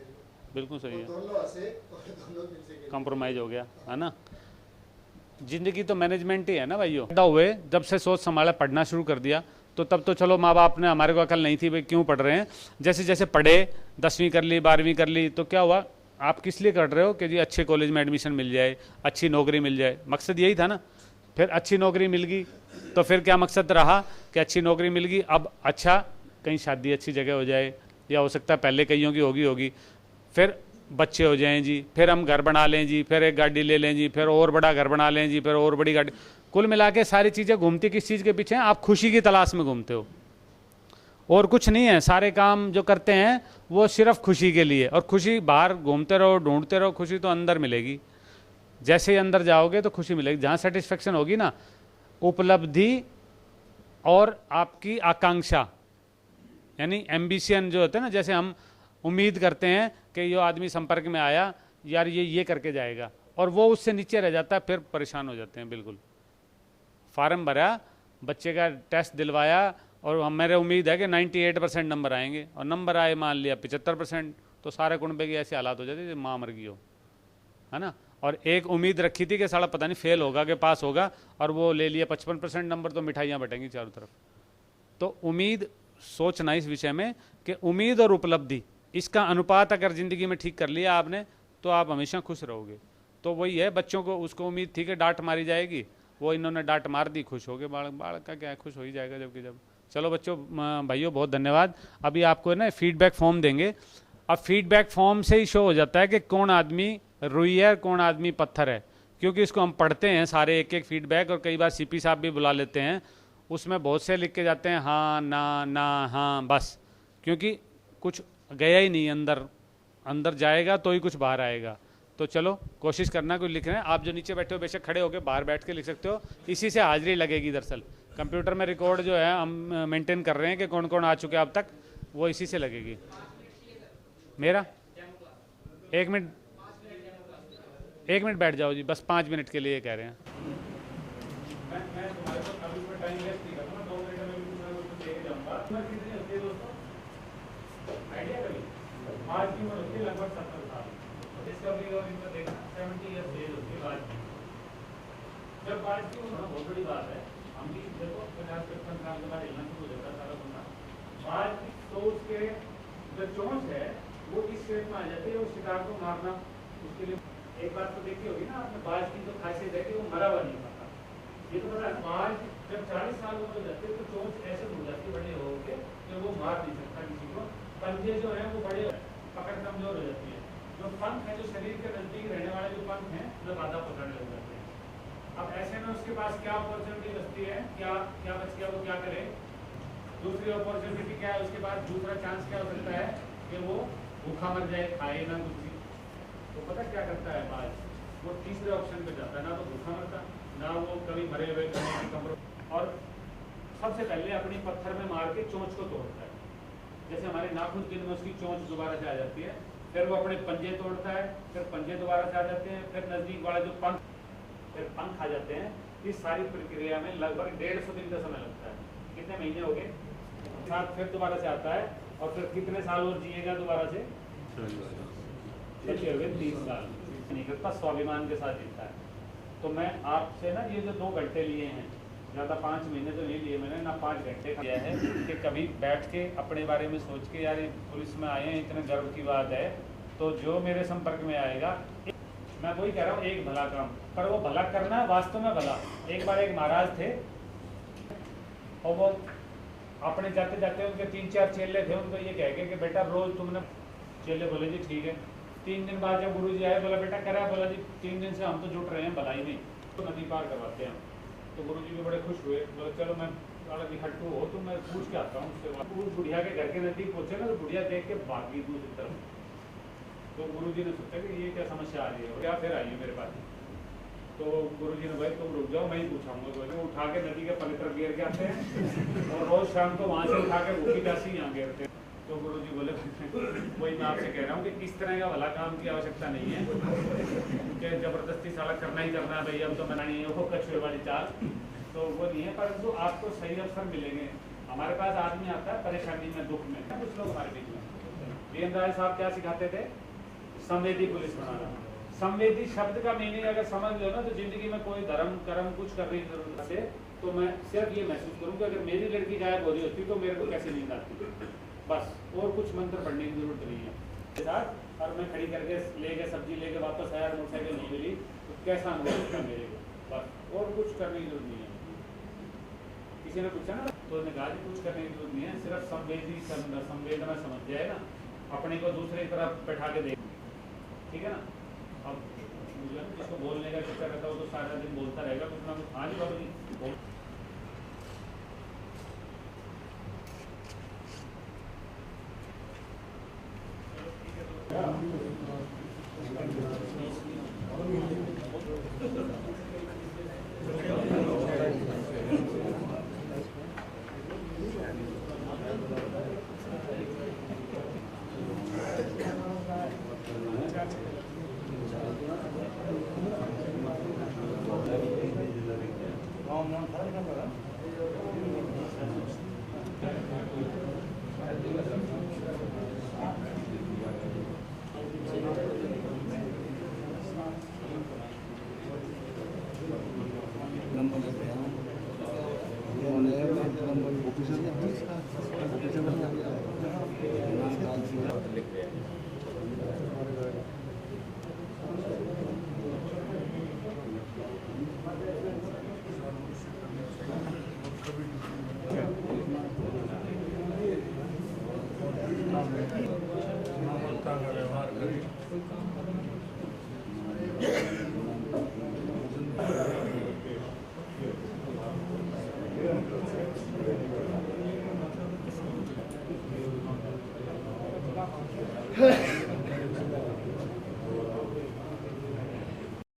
C: बिल्कुल सही है,
D: दोनों हंसे और दोनों मिल से
C: कॉम्प्रोमाइज हो गया, है ना। जिंदगी तो मैनेजमेंट ही है ना भाइयों। पैदा हुए जब से सोच संभाला, पढ़ना शुरू कर दिया, तो तब तो चलो माँ बाप ने, हमारे को अकल नहीं थी भाई क्यों पढ़ रहे हैं। जैसे जैसे पढ़े, 10वीं कर ली, 12वीं कर ली, तो क्या हुआ, आप किस लिए कर रहे हो कि जी अच्छे कॉलेज में एडमिशन मिल जाए, अच्छी नौकरी मिल जाए, मकसद यही था ना। फिर अच्छी नौकरी मिल गई तो फिर क्या मकसद रहा कि अच्छी नौकरी मिल गई, अब अच्छा कहीं शादी अच्छी जगह हो जाए, या हो सकता है पहले कईयों की होगी, फिर बच्चे हो जाएं जी, फिर हम घर बना लें जी, फिर एक गाड़ी ले लें जी, फिर और बड़ा घर बना लें जी, फिर और बड़ी गाड़ी। कुल मिला के सारी चीज़ें घूमती किस चीज़ के पीछे हैं? आप खुशी की तलाश में घूमते हो, और कुछ नहीं है। सारे काम जो करते हैं वो सिर्फ खुशी के लिए, और खुशी बाहर घूमते रहो, ढूंढते रहो, खुशी तो अंदर मिलेगी। जैसे ही अंदर जाओगे तो खुशी मिलेगी। जहाँ सेटिस्फेक्शन होगी ना, उपलब्धि और आपकी आकांक्षा, यानी एम्बिशन जो होते हैं ना, जैसे हम उम्मीद करते हैं कि ये आदमी संपर्क में आया यार ये करके जाएगा, और वो उससे नीचे रह जाता है, फिर परेशान हो जाते हैं। बिल्कुल फार्म भरा, बच्चे का टेस्ट दिलवाया, और हम मेरे उम्मीद है कि 98% नंबर आएंगे, और नंबर आए मान लिया 75%, तो सारे कुनबे की ऐसी हालात हो जाती है माँ मर गई हो, है ना। और एक उम्मीद रखी थी कि साला पता नहीं फेल होगा कि पास होगा, और वो ले लिया 55% नंबर, तो मिठाइयाँ बटेंगी चारों तरफ। तो उम्मीद सोचना इस विषय में कि उम्मीद और उपलब्धि, इसका अनुपात अगर ज़िंदगी में ठीक कर लिया आपने, तो आप हमेशा खुश रहोगे। तो वही है, बच्चों को उसको उम्मीद थी कि डांट मारी जाएगी, वो इन्होंने डांट मार दी, खुश हो गए। बालक का क्या है, खुश हो ही जाएगा जबकि जब। चलो बच्चों, भाइयों बहुत धन्यवाद। अभी आपको ना फीडबैक फॉर्म देंगे। अब फीडबैक फॉर्म से ही शो हो जाता है कि कौन आदमी रुई है, कौन आदमी पत्थर है, क्योंकि इसको हम पढ़ते हैं सारे एक एक फीडबैक, और कई बार सीपी साहब भी बुला लेते हैं, उसमें बहुत से लिख के जाते हैं हाँ ना हाँ बस, क्योंकि कुछ गया ही नहीं अंदर। अंदर जाएगा तो ही कुछ बाहर आएगा। तो चलो कोशिश करना कुछ लिख रहे हैं। आप जो नीचे बैठे हो बेशक खड़े होकर बाहर बैठ के लिख सकते हो, इसी से हाजिरी लगेगी। दरअसल कंप्यूटर में रिकॉर्ड जो है हम मेंटेन कर रहे हैं कि कौन कौन आ चुके हैं अब तक, वो इसी से लगेगी। मेरा 1 मिनट बैठ जाओ जी, बस 5 मिनट के लिए कह रहे हैं। मैं तुम्हारे को अभी में टाइम वेस्ट नहीं करूँगा, 2 मिनट में भी मैं कुछ लेके जाऊँगा। कितनी होती है दोस्तों, आइडिया कभी? आज की उम्र होती है लगभग 70 साल। डिस्कवरी और इनका देखना 70 ईयर्स एज होती है आज की। जब आज की उम्र बहुत बड़ी बात है, हम भी देखो 50-55 साल के बाद हिलना शुरू हो जाता है सारा बंदा। आज की तो उसके जो चोंच है वो इस शेप में आ जाती है, वो शिकार को मारना। उसके लिए एक बात तो देखी होगी ना आपने, बाज की तो खासियत है कि वो मरा हुआ नहीं पाता। ये तो पता है, बाज जब 40 साल हो जाते हैं तो चोंच ऐसे हो जाती है बड़े हो के कि वो मार नहीं सकता किसी को। पंजे जो है वो बड़े पकड़ कमजोर हो जाती है। जो पंख है, जो शरीर के नजदीक रहने वाले जो पंख हैं, वो बाधा पकड़ने लग जाते हैं। अब ऐसे में उसके पास क्या अपॉर्चुनिटी बचती है, क्या बच गया, वो क्या करे? दूसरी अपॉर्चुनिटी क्या है उसके पास? दूसरा चांस क्या हो सकता है कि वो भूखा मर जाए, खाए ना कुछ। तो पता क्या करता है बाज? वो तीसरे ऑप्शन पे जाता है, ना तो भूखा मरता, ना वो कभी मरे हुए और सबसे पहले अपनी पत्थर में मार के चोंच को तोड़ता है। जैसे हमारे नाखून दिन में उसकी चोंच दोबारा से आ जाती है, फिर वो अपने पंजे तोड़ता है, फिर पंजे दोबारा से आ जाते हैं, फिर नजदीक वाला जो पंख, फिर पंख आ जाते हैं। इस सारी प्रक्रिया में लगभग 150 दिन का समय लगता है। कितने महीने हो गए? साथ फिर दोबारा से आता है, और फिर कितने साल और जिएगा दोबारा से? 30 साल नहीं करता, स्वाभिमान के साथ जीता है। तो मैं आपसे ना ये जो 2 घंटे लिए हैं, ज़्यादा 5 महीने तो नहीं लिए मैंने, ना 5 घंटे किया है, कि कभी बैठ के अपने बारे में सोच के यार ये पुलिस में आए हैं, इतने गर्व की बात है। तो जो मेरे संपर्क में आएगा, मैं वही कह रहा हूँ, एक भला काम, पर वो भला करना वास्तव में भला। एक बार एक महाराज थे, और वो अपने जाते जाते उनके 3-4 चेले थे, उनको ये कह के कि बेटा रोज तुमने, चेले बोले जी ठीक है। 3 दिन बाद जब गुरु जी आए, बोला बेटा करा, बोला जी 3 दिन से हम तो जुट रहे हैं भलाई में, तो नदी पार करवाते हैं। तो गुरु जी भी बड़े खुश हुए, बोले चलो मैं हट्टू हो तो मैं पूछ के आता हूँ उससे। उस बुढ़िया के घर के नजदीक पहुंचे ना, तो बुढ़िया देख के भागी दूसरी तरफ। तो गुरु जी ने सोचा कि ये क्या समस्या आ रही है, क्या फिर आइए मेरे पास। तो गुरु जी ने भाई तुम रुक जाओ, मैं ही पूछाऊंगा। बोले उठा के नदी के पवित्र गिर के आते हैं, और रोज शाम को वहाँ से उठा के भूखी प्यासी यहाँ गिरते हैं। तो गुरु जी बोले वही मैं आपसे कह रहा हूँ कि इस तरह का भला काम की आवश्यकता नहीं है कि जबरदस्ती साला करना ही करना है भाई, अब तो मना नहीं है, वो कछुए वाली चाल तो वो नहीं है। परंतु आपको सही अवसर मिलेंगे। हमारे पास आदमी आता है परेशानी में, दुख में, कुछ लोग हमारे बीच में। वीरेंद्र राय साहब क्या सिखाते थे? संवेदी पुलिस बनाना। संवेदी शब्द का मीनिंग अगर समझ लो ना, तो जिंदगी में कोई धर्म कर्म कुछ करने की जरूरत है। तो मैं सिर्फ ये महसूस करूँ कि अगर मेरी लड़की गायब हो रही होती तो मेरे को कैसे नींद आती, बस। और कुछ मंत्र पढ़ने की जरूरत नहीं है साथ। और मैं खड़ी करके लेके सब्जी लेके वापस आया, मोटरसाइकिल नहीं मिली, तो कैसा अनुभव था मेरे को, बस। और कुछ करने की जरूरत नहीं है। किसी ने पूछा ना, तो उन्होंने कहा कुछ करने की जरूरत नहीं है, सिर्फ संवेदना समझ जाए ना, अपने को दूसरी तरफ बैठा के देख, ठीक है ना। अब जिसको बोलने का चक्कर रहता है वो तो सारा दिन बोलता रहेगा कुछ ना कुछ। हाँ जी बाबू जी,
D: है